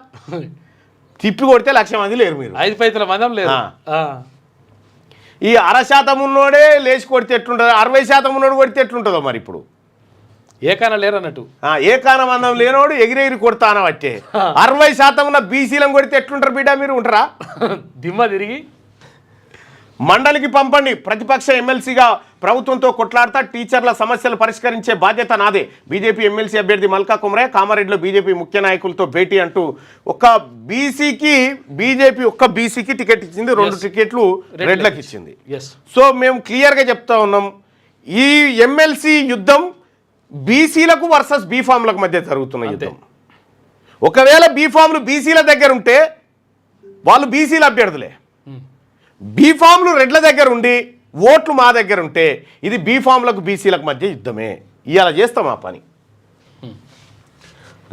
తిప్పి కొడితే 1,00,000 మంది లేరు. మీరు 5 పైసల మందం లేదు. ఈ 0.5% ఉన్నోడే లేచి కొడితే ఎట్లుంటుందో, 60% ఉన్నోడు కొడితే ఎట్లుంటుందో మరి. ఇప్పుడు ఏకాన లేరు అన్నట్టు. ఏకాన మందం లేనోడు ఎగిరెగిరి కొడతాన వచ్చే 60% ఉన్న బీసీలను కొడితే ఎట్లుంటారు బిడ్డ? మీరు ఉంటారా? దిమ్మ తిరిగి మండలికి పంపండి. ప్రతిపక్ష ఎమ్మెల్సీగా ప్రభుత్వంతో కొట్లాడతా. టీచర్ల సమస్యలు పరిష్కరించే బాధ్యత నాదే. బీజేపీ ఎమ్మెల్సీ అభ్యర్థి మల్కా కుమరే. కామారెడ్డిలో బీజేపీ ముఖ్య నాయకులతో భేటీ అంటూ ఒక్క బీసీకి టికెట్ ఇచ్చింది. 2 టికెట్లు రెడ్లకు ఇచ్చింది. సో మేము క్లియర్గా చెప్తా ఉన్నాం, ఈ ఎమ్మెల్సీ యుద్ధం బీసీలకు వర్సెస్ బీఫామ్లకు మధ్య జరుగుతున్న యుద్ధం. ఒకవేళ బీఫామ్లు బీసీల దగ్గర ఉంటే వాళ్ళు బీసీల అభ్యర్థులే. బీఫామ్లు రెడ్ల దగ్గర ఉండి ఓట్లు మా దగ్గర ఉంటే ఇది బీఫామ్లకు బీసీలకు మధ్య యుద్ధమే. ఇవాళ చేస్తాం ఆ పని.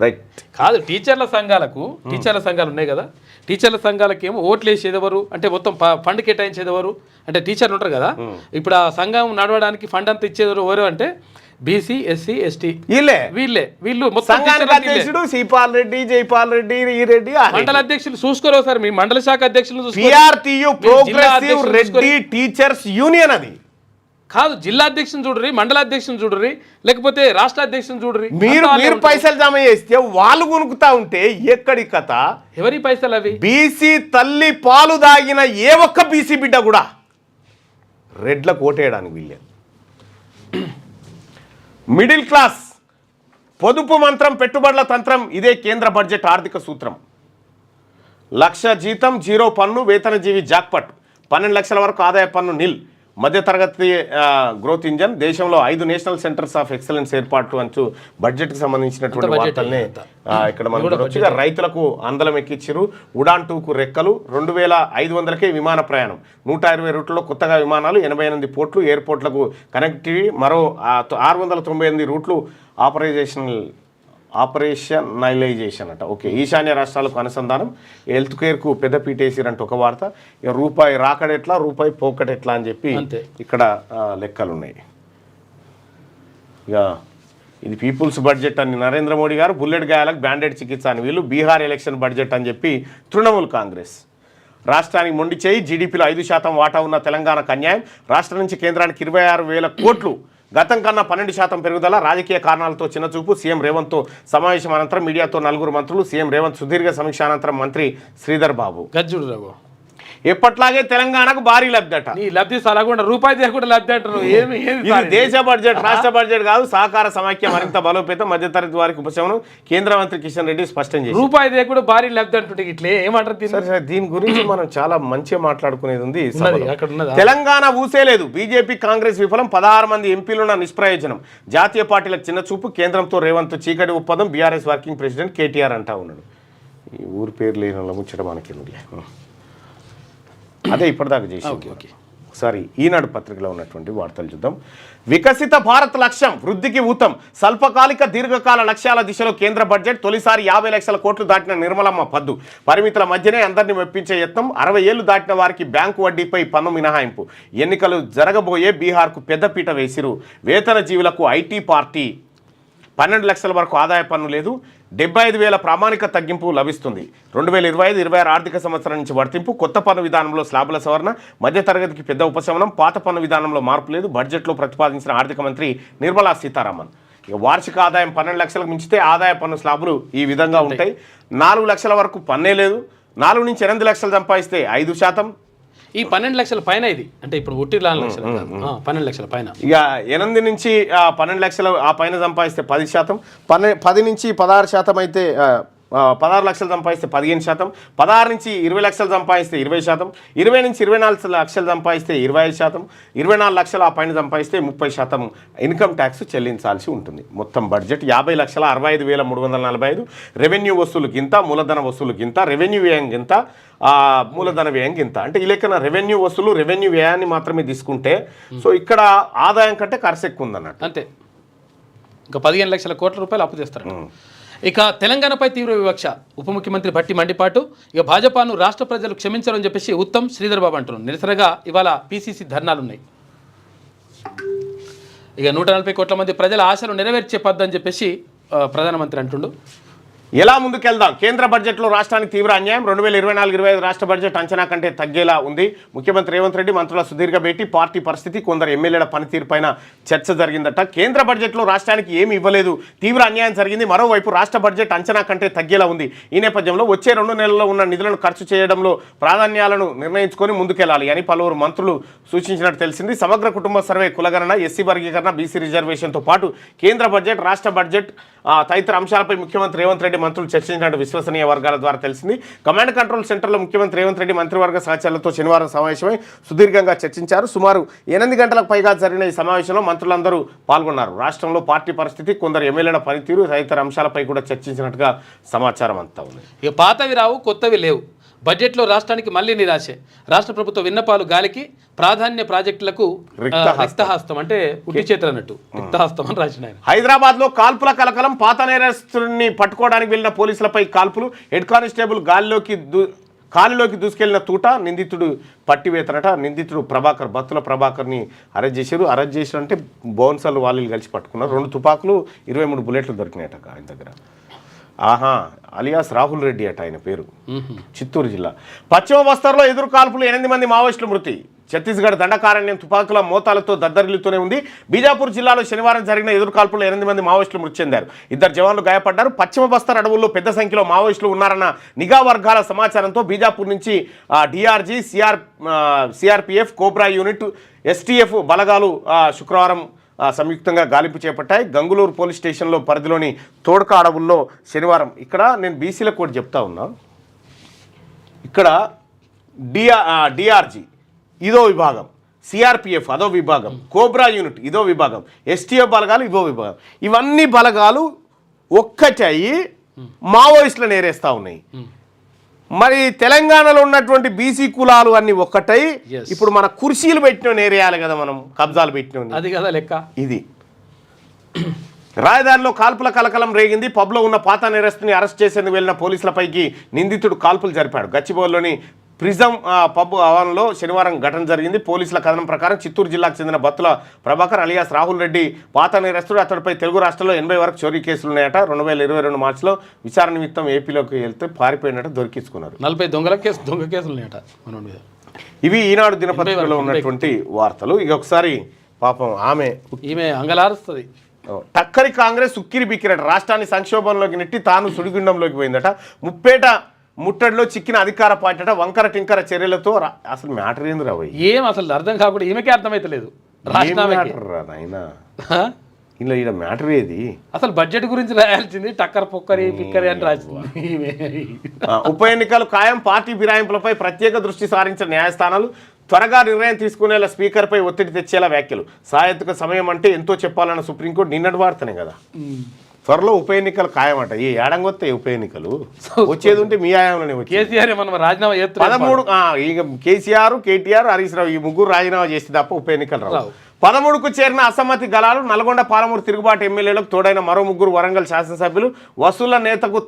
రైట్ కాదు. టీచర్ల సంఘాలు ఉన్నాయి కదా. టీచర్ల సంఘాలకి ఏమో ఓట్లు వేసేది ఎవరు అంటే మొత్తం ఫండ్ కేటాయించేది ఎవరు అంటే టీచర్లు ఉంటారు కదా. ఇప్పుడు ఆ సంఘం నడవడానికి ఫండ్ అంతా ఇచ్చేది ఎవరు అంటే బీసీ, ఎస్సీ, ఎస్టీ వీళ్ళు అధ్యక్షుడు శ్రీపాల్ రెడ్డి, జైపాల్ రెడ్డి, ఈ రెడ్డి. మండల అధ్యక్షులు చూసుకోరు సార్. మీ మండల శాఖ అధ్యక్షులు రెడ్డి టీచర్స్ యూనియన్ అది కాదు. జిల్లా అధ్యక్షుని చూడరి, మండల అధ్యక్షుని చూడరి, లేకపోతే రాష్ట్ర అధ్యక్షుని చూడరి. మీరు పైసలు జమ చేస్తే వాళ్ళు కొనుక్కుతా ఉంటే ఎక్కడి కథ? ఎవరి పైసలు అవి? బీసీ తల్లి పాలు దాగిన ఏ ఒక్క బీసీ బిడ్డ కూడా రెడ్లకు ఓటేయడానికి వీళ్ళే. మిడిల్ క్లాస్ పొదుపు మంత్రం, పెట్టుబడుల తంత్రం ఇదే కేంద్ర బడ్జెట్ ఆర్థిక సూత్రం. 1,00,000 జీతం, 0 పన్ను, వేతనజీవి జాక్పట్. 12 లక్షల వరకు ఆదాయ పన్ను నిల్. మధ్యతరగతి గ్రోత్ ఇంజన్. దేశంలో 5 నేషనల్ సెంటర్స్ ఆఫ్ ఎక్సలెన్స్ ఏర్పాటు అంటూ బడ్జెట్కి సంబంధించినటువంటి వార్తల్ని ఇక్కడ మనం రైతులకు అందలం ఎక్కించారు. ఉడాన్ 2కు రెక్కలు. 2,500కే విమాన ప్రయాణం. 120 రూట్లలో కొత్తగా విమానాలు. 88 పోర్ట్లు, ఎయిర్పోర్ట్లకు కనెక్టివిటీ. మరో 698 రూట్లు ఆపరేషనల్ ఆపరేషనలైజేషన్ అట. ఓకే, ఈశాన్య రాష్ట్రాలకు అనుసంధానం, హెల్త్ కేర్కు పెద్దపీట వేసిరంట ఒక వార్త. ఇక రూపాయి రాకడెట్లా, రూపాయి పోకడెట్లా అని చెప్పి ఇక్కడ లెక్కలు ఉన్నాయి. ఇక ఇది పీపుల్స్ బడ్జెట్ అని నరేంద్ర మోడీ గారు, బుల్లెట్ గాయాలకు బ్యాండెడ్ చికిత్స అని వీళ్ళు, బీహార్ ఎలక్షన్ బడ్జెట్ అని చెప్పి తృణమూల్ కాంగ్రెస్. రాష్ట్రానికి మొండి చేయి, జీడీపీలో 5% వాటా ఉన్న తెలంగాణకు అన్యాయం, రాష్ట్రం నుంచి కేంద్రానికి 26,000 కోట్లు, గతం కన్నా 12% పెరుగుదల, రాజకీయ కారణాలతో చిన్నచూపు, సీఎం రేవంత్తో సమావేశం అనంతరం మీడియాతో 4 మంత్రులు, సీఎం రేవంత్ సుదీర్ఘ సమీక్ష అనంతరం మంత్రి శ్రీధర్ బాబు. గజ్జుడు రఘు ఎప్పట్లాగే తెలంగాణకు భారీ లబ్ధి అట. నీ లబ్ధి సలగకుండా రూపాయి తీయకుండా లబ్ధి అంటారు. ఇది దేశ బడ్జెట్, రాష్ట్ర బడ్జెట్ కాదు, సహకార సమాఖ్య మరింత బలోపేతం, మధ్యతరగతి వారికి ఉపశమనం, కేంద్ర మంత్రి కిషన్ రెడ్డి స్పష్టం చేశారు. రూపాయి తీయకుండా భారీ లబ్ధి అంటుంటే ఇట్లే ఏమంటారు? సరే, దీని గురించి మనం చాలా మంచిగా మాట్లాడుకునేది ఉంది. అక్కడ ఉన్నదా? తెలంగాణ ఊసేలేదు, బీజేపీ కాంగ్రెస్ విఫలం, 16 మంది ఎంపీలున్న నిష్ప్రయోజనం, జాతీయ పార్టీలకు చిన్న చూపు, కేంద్రంతో రేవంత్ చీకటి ఒప్పందం, బీఆర్ఎస్ వర్కింగ్ ప్రెసిడెంట్ కేటీఆర్ అంటా ఉన్నాడు. ఈ ఊరి పేరు లేని వాళ్ళ ముచ్చట మనకి అదే ఇప్పటిదాకా చేసి. ఒకసారి ఈనాడు పత్రికలో ఉన్నటువంటి వార్తలు చూద్దాం. వికసిత భారత్ లక్ష్యం, వృద్ధికి ఊతం, స్వల్పకాలిక దీర్ఘకాల లక్ష్యాల దిశలో కేంద్ర బడ్జెట్, తొలిసారి 50 లక్షల కోట్లు దాటిన నిర్మలమ్మ పద్దు, పరిమితుల మధ్యనే అందరినీ మెప్పించే యత్నం, 60 ఏళ్లు దాటిన వారికి బ్యాంకు వడ్డీపై పన్ను మినహాయింపు, ఎన్నికలు జరగబోయే బీహార్కు పెద్దపీట వేసిరు, వేతన జీవులకు ఐటీ పార్టీ, 12 లక్షల వరకు ఆదాయ పన్ను లేదు, 75,000 ప్రామాణిక తగ్గింపు లభిస్తుంది, 2025-26 ఆర్థిక సంవత్సరం నుంచి వర్తింపు, కొత్త పన్ను విధానంలో స్లాబుల సవరణ, మధ్యతరగతికి పెద్ద ఉపశమనం, పాత పన్ను విధానంలో మార్పు లేదు, బడ్జెట్లో ప్రతిపాదించిన ఆర్థిక మంత్రి నిర్మలా సీతారామన్. ఇక వార్షిక ఆదాయం 12 లక్షలకు మించితే ఆదాయ పన్ను స్లాబులు ఈ విధంగా ఉంటాయి. 4 లక్షల వరకు పన్నే లేదు, 4 నుంచి 8 లక్షలు సంపాదిస్తే 5%, ఈ 12 లక్షల పైన ఇది అంటే ఇప్పుడు ఒట్టి 4 లక్షలు 12 లక్షల పైన, ఇక 8 నుంచి 12 లక్షలు ఆ పైన సంపాదిస్తే 10%, 10 నుంచి 16% అయితే 16 లక్షలు సంపాదిస్తే 15%, 16 నుంచి 20 లక్షలు సంపాదిస్తే 20%, 20 నుంచి 24 లక్షలు సంపాదిస్తే 25%, 24 లక్షలు ఆ పైన సంపాదిస్తే 30% ఇన్కమ్ ట్యాక్స్ చెల్లించాల్సి ఉంటుంది. మొత్తం బడ్జెట్ 50,65,345, రెవెన్యూ వసూలు గింత, మూలధన వసూలు గింత, రెవెన్యూ వ్యయం గింత, మూలధన వ్యయం గింత. అంటే ఈ లెక్కన రెవెన్యూ వసూలు, రెవెన్యూ వ్యయాన్ని మాత్రమే తీసుకుంటే సో ఇక్కడ ఆదాయం కంటే ఖర్చు ఎక్కువ ఉందన్నట్టు. అంతే, ఇంకా 15 లక్షల కోట్ల రూపాయలు అప్పు చేస్తారు. ఇక తెలంగాణపై తీవ్ర వివక్ష, ఉప ముఖ్యమంత్రి భట్టి మండిపాటు, ఇక భాజపాను రాష్ట్ర ప్రజలు క్షమించారని చెప్పేసి ఉత్తమ్ శ్రీధర్ బాబు అంటున్నారు. నిరసనగా ఇవాళ పీసీసీ ధర్నాలున్నాయి. ఇక 140 కోట్ల మంది ప్రజల ఆశలు నెరవేర్చే పద్ధతి అని చెప్పేసి ప్రధానమంత్రి అంటుండు. ఎలా ముందుకెళ్దాం, కేంద్ర బడ్జెట్లో రాష్ట్రానికి తీవ్ర అన్యాయం, 2024-25 రాష్ట్ర బడ్జెట్ అంచనా కంటే తగ్గేలా ఉంది, ముఖ్యమంత్రి రేవంత్ రెడ్డి మంత్రుల సుదీర్ఘ భేటీ, పార్టీ పరిస్థితి, కొందరు ఎమ్మెల్యేల పనితీరుపైన చర్చ జరిగిందట. కేంద్ర బడ్జెట్లో రాష్ట్రానికి ఏమి ఇవ్వలేదు, తీవ్ర అన్యాయం జరిగింది, మరోవైపు రాష్ట్ర బడ్జెట్ అంచనా కంటే తగ్గేలా ఉంది. ఈ నేపథ్యంలో వచ్చే 2 నెలల్లో ఉన్న నిధులను ఖర్చు చేయడంలో ప్రాధాన్యాలను నిర్ణయించుకొని ముందుకెళ్లాలి అని పలువురు మంత్రులు సూచించినట్టు తెలిసింది. సమగ్ర కుటుంబ సర్వే, కులగణన, ఎస్సీ వర్గీకరణ, బీసీ రిజర్వేషన్తో పాటు కేంద్ర బడ్జెట్, రాష్ట్ర బడ్జెట్ తదితర అంశాలపై ముఖ్యమంత్రి రేవంత్ రెడ్డి మంత్రులు చర్చించినట్టు విశ్వసనీయ వర్గాల ద్వారా తెలిసింది. కమాండ్ కంట్రోల్ సెంటర్లో ముఖ్యమంత్రి రేవంత్ రెడ్డి మంత్రివర్గ సహచరులతో శనివారం సమావేశమై సుదీర్ఘంగా చర్చించారు. సుమారు 8 గంటలకు పైగా జరిగిన ఈ సమావేశంలో మంత్రులందరూ పాల్గొన్నారు. రాష్ట్రంలో పార్టీ పరిస్థితి, కొందరు ఎమ్మెల్యేల పనితీరు తదితర అంశాలపై కూడా చర్చించినట్టుగా సమాచారం అంతా ఉంది. ఇక పాతవి రావు, కొత్తవి లేవు, బడ్జెట్లో రాష్ట్రానికి మళ్లీ నిరాశే, రాష్ట్ర ప్రభుత్వ విన్నపాలు గాలికి, ప్రాధాన్య ప్రాజెక్టులకు రిక్తహస్తం, అంటే ఉట్టి చేతులు అన్నట్టు రిక్తహస్తం అని రాసిన ఆయన. హైదరాబాద్ లో కాల్పుల కలకలం, పాత నేరస్తుడిని పట్టుకోవడానికి వెళ్లిన పోలీసులపై కాల్పులు, హెడ్ కానిస్టేబుల్ కాలిలోకి దూసుకెళ్లిన తూట, నిందితుడు పట్టివేతనట. నిందితుడు ప్రభాకర్, బత్తుల ప్రభాకర్ని అరెస్ట్ చేశారు. అరెస్ట్ చేసినంటే బౌన్సర్లు వాళ్ళు కలిసి పట్టుకున్నారు. 2 తుపాకులు, 23 బుల్లెట్లు దొరికినాయట ఆయన దగ్గర. అలియాస్ రాహుల్ రెడ్డి అట ఆయన పేరు, చిత్తూరు జిల్లా. పశ్చిమ బస్తర్లో ఎదురు కాల్పులు, 8 మంది మావోయిస్టులు మృతి. ఛత్తీస్గఢ్ దండకారణ్యం తుపాకుల మోతాలతో దద్దరిల్లుతూనే ఉంది. బీజాపూర్ జిల్లాలో శనివారం జరిగిన ఎదురు కాల్పుల్లో 8 మంది మావోయిస్టులు మృతి చెందారు, 2 జవాన్లు గాయపడ్డారు. పశ్చిమ బస్తర్ అడవుల్లో పెద్ద సంఖ్యలో మావోయిస్టులు ఉన్నారన్న నిఘా వర్గాల సమాచారంతో బీజాపూర్ నుంచి DRG, CRPF, cobra unit, STF బలగాలు శుక్రవారం సంయుక్తంగా గాలింపు చేపట్టాయి. గంగులూరు పోలీస్ స్టేషన్లో పరిధిలోని తోడ్క అడవుల్లో శనివారం. ఇక్కడ నేను బీసీలకు కూడా చెప్తా ఉన్నా, ఇక్కడ డిఆర్జీ ఇదో విభాగం, సిఆర్పిఎఫ్ అదో విభాగం, కోబ్రా యూనిట్ ఇదో విభాగం, ఎస్టీఎఫ్ బలగాలు ఇదో విభాగం. ఇవన్నీ బలగాలు ఒక్కటయ్యి మావోయిస్టులను నేరేస్తూ ఉన్నాయి. మరి తెలంగాణలో ఉన్నటువంటి బీసీ కులాలు అన్ని ఒక్కటై ఇప్పుడు మన కుర్చీలు పెట్టిన నేరేయాలి కదా, మనం కబ్జాలు పెట్టిన, అది కదా లెక్క. ఇది రాజధానిలో కాల్పుల కలకలం రేగింది. పబ్లో ఉన్న పాత నేరస్తుని అరెస్ట్ చేసేందుకు వెళ్లిన పోలీసులపైకి నిందితుడు కాల్పులు జరిపాడు. గచ్చిబౌలిలోని ప్రిజం పబ్ ఆవరణలో శనివారం ఘటన జరిగింది. పోలీసుల కథనం ప్రకారం చిత్తూరు జిల్లాకు చెందిన బత్తుల ప్రభాకర్ అలియాస్ రాహుల్ రెడ్డి పాత నేరస్తుడు. అతడిపై తెలుగు రాష్ట్రాల్లో 80 వరకు చోరీ కేసులు ఉన్నాయట. 2022 మార్చిలో విచారణ నిమిత్తం ఏపీలోకి వెళ్తే పారిపోయినట్టు దొరికించుకున్నారు. 40 దొంగ కేసులు ఉన్నాయట మన మీద. ఇవి ఈనాడు దినపత్రికలో ఉన్నటువంటి వార్తలు. ఇక ఒకసారి పాపం ఈమె అంగలారుస్తుంది. టక్కరి కాంగ్రెస్ ఉక్కిరి బిక్కిరట. రాష్ట్రాన్ని సంక్షోభంలోకి నెట్టి తాను సుడిగుండంలోకి పోయిందట. ముట్టడిలో చిక్కిన అధికార పార్టీ అట. వంకర టింకర చర్యలతో అసలు మ్యాటర్ ఏంది రాబోయ్, ఏం అసలు అర్థం కాకుండా ఈమెకే అర్థమైతలేదు. ఇలా ఈడ మ్యాటర్ ఏది? అసలు బడ్జెట్ గురించి రాయాల్సింది టక్కర్ పొక్కరి పిక్కరి అని రాసింది. ఉప ఎన్నికలు ఖాయం. పార్టీ ఫిరాయింపులపై ప్రత్యేక దృష్టి సారించిన న్యాయస్థానాలు. త్వరగా నిర్ణయం తీసుకునేలా స్పీకర్పై ఒత్తిడి తెచ్చేలా వ్యాఖ్యలు. సాయత్తిక సమయం అంటే ఎంతో చెప్పాలన్న సుప్రీంకోర్టు నిన్నటి వార్తనే కదా. త్వరలో ఉప ఎన్నికలు ఖాయమట. ఈ ఏడంగొత్తాయి ఉప ఎన్నికలు. వచ్చేది ఉంటే మీ ఆయంలోనే వచ్చి కేసీఆర్ మనం రాజీనామా చేస్తాం. 13 ఇక కేసీఆర్, కేటీఆర్, హరీష్ రావు ఈ ముగ్గురు రాజీనామా చేసి తప్ప ఉప ఎన్నికలు రావు. 13కు చేరిన అసమ్మతి గలాలు. నల్గొండ పాలమూరు తిరుగుబాటు ఎమ్మెల్యేలకు తోడైన మరో ముగ్గురు వరంగల్ శాసనసభ్యులు. వసూళ్ల నేతకు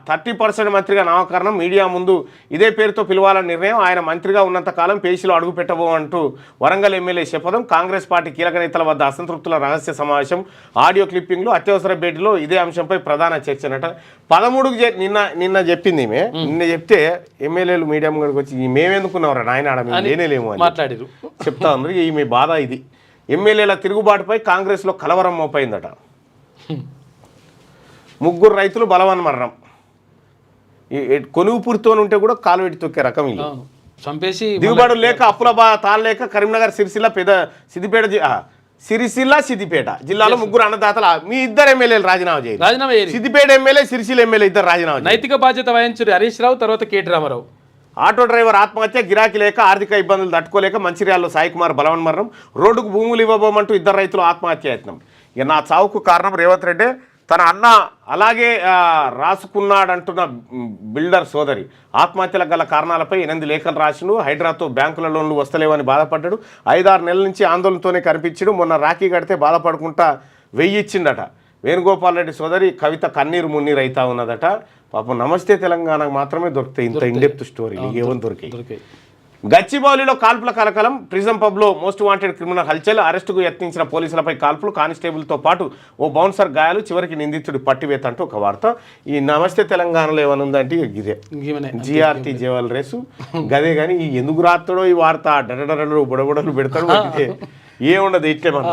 30% మంత్రిగా నామకరణం. మీడియా ముందు ఇదే పేరుతో పిలవాలని నిర్ణయం. ఆయన మంత్రిగా ఉన్నంత కాలం పేషీలో అడుగు పెట్టబోమంటూ వరంగల్ ఎమ్మెల్యే శపథం. కాంగ్రెస్ పార్టీ కీలక నేతల వద్ద అసంతృప్తుల రహస్య సమావేశం. ఆడియో క్లిప్పింగ్లు. అత్యవసర భేటీలో ఇదే అంశంపై ప్రధాన చర్చనట. 13కు నిన్న చెప్పింది ఈమె. నిన్న చెప్తే ఎమ్మెల్యేలు మీడియా ముందుకు వచ్చి మేమెందుకున్నారా నాయన లేనేలేము అని మాట్లాడారు. చెప్తా ఉంది. ఈమె బాధ ఇది. ఎమ్మెల్యేల తిరుగుబాటుపై కాంగ్రెస్లో కలవరం మోపైందట. ముగ్గురు రైతులు బలవన్మరణం. కొనుగుపూరితో ఉంటే కూడా కాలు పెట్టి తొక్కే రకం ఇది. చంపేసి దిగుబడులు లేక అప్పుల తాళలేక కరీంనగర్ సిద్దిపేట జిల్లాలో ముగ్గురు అన్నదాతలు. మీ ఇద్దరు ఎమ్మెల్యేలు రాజీనామా చేయాలి. సిద్దిపేట ఎమ్మెల్యే, సిరిసిల్ల ఎమ్మెల్యే ఇద్దరు రాజీనామా. నైతిక బాధ్యత వహించారు హరీష్ రావు, తర్వాత కేటీ రామారావు. ఆటో డ్రైవర్ ఆత్మహత్య. గిరాకీ లేక ఆర్థిక ఇబ్బందులు తట్టుకోలేక మంచిర్యాలలో సాయికుమార్ బలవన్మరణం. రోడ్డుకు భూములు ఇవ్వబోమంటూ ఇద్దరు రైతులు ఆత్మహత్య యత్నం. ఇక నా చావుకు కారణం రేవంత్ రెడ్డి తన అన్న అలాగే రాసుకున్నాడంటున్న బిల్డర్ సోదరి. ఆత్మహత్యలకు గల కారణాలపై 8 లేఖలు రాసిండు. హైడ్రాతో బ్యాంకుల లోన్లు వస్తలేవని బాధపడ్డాడు. 5-6 నెలల నుంచి ఆందోళనతోనే కనిపించాడు. మొన్న రాఖీ కడితే బాధపడుకుంటా 1000 ఇచ్చిండట. వేణుగోపాల్ రెడ్డి సోదరి కవిత కన్నీరు మున్నీరు అవుతా ఉన్నదట. పాపం నమస్తే తెలంగాణకు మాత్రమే దొరుకుతాయి ఇంత ఇండెప్త్ స్టోరీ. ఏమని దొరికాయి? గచ్చిబౌలిలో కాల్పుల కలకలం. ప్రిజం పబ్లో మోస్ట్ వాంటెడ్ క్రిమినల్ హల్చల్. అరెస్టుకు యత్నించిన పోలీసులపై కాల్పులు. కానిస్టేబుల్తో పాటు ఓ బౌన్సర్ గాయాలు. చివరికి నిందితుడు పట్టివేత అంటూ ఒక వార్త. ఈ నమస్తే తెలంగాణలో ఏమైనా ఉందంటే ఇదే జిఆర్టీ జేవల్ రేసు గదే. కానీ ఈ ఎందుకు రాస్తాడో ఈ వార్త డడడలు బుడబుడలు పెడతాడు. ఏముండదు ఇట్లే మనం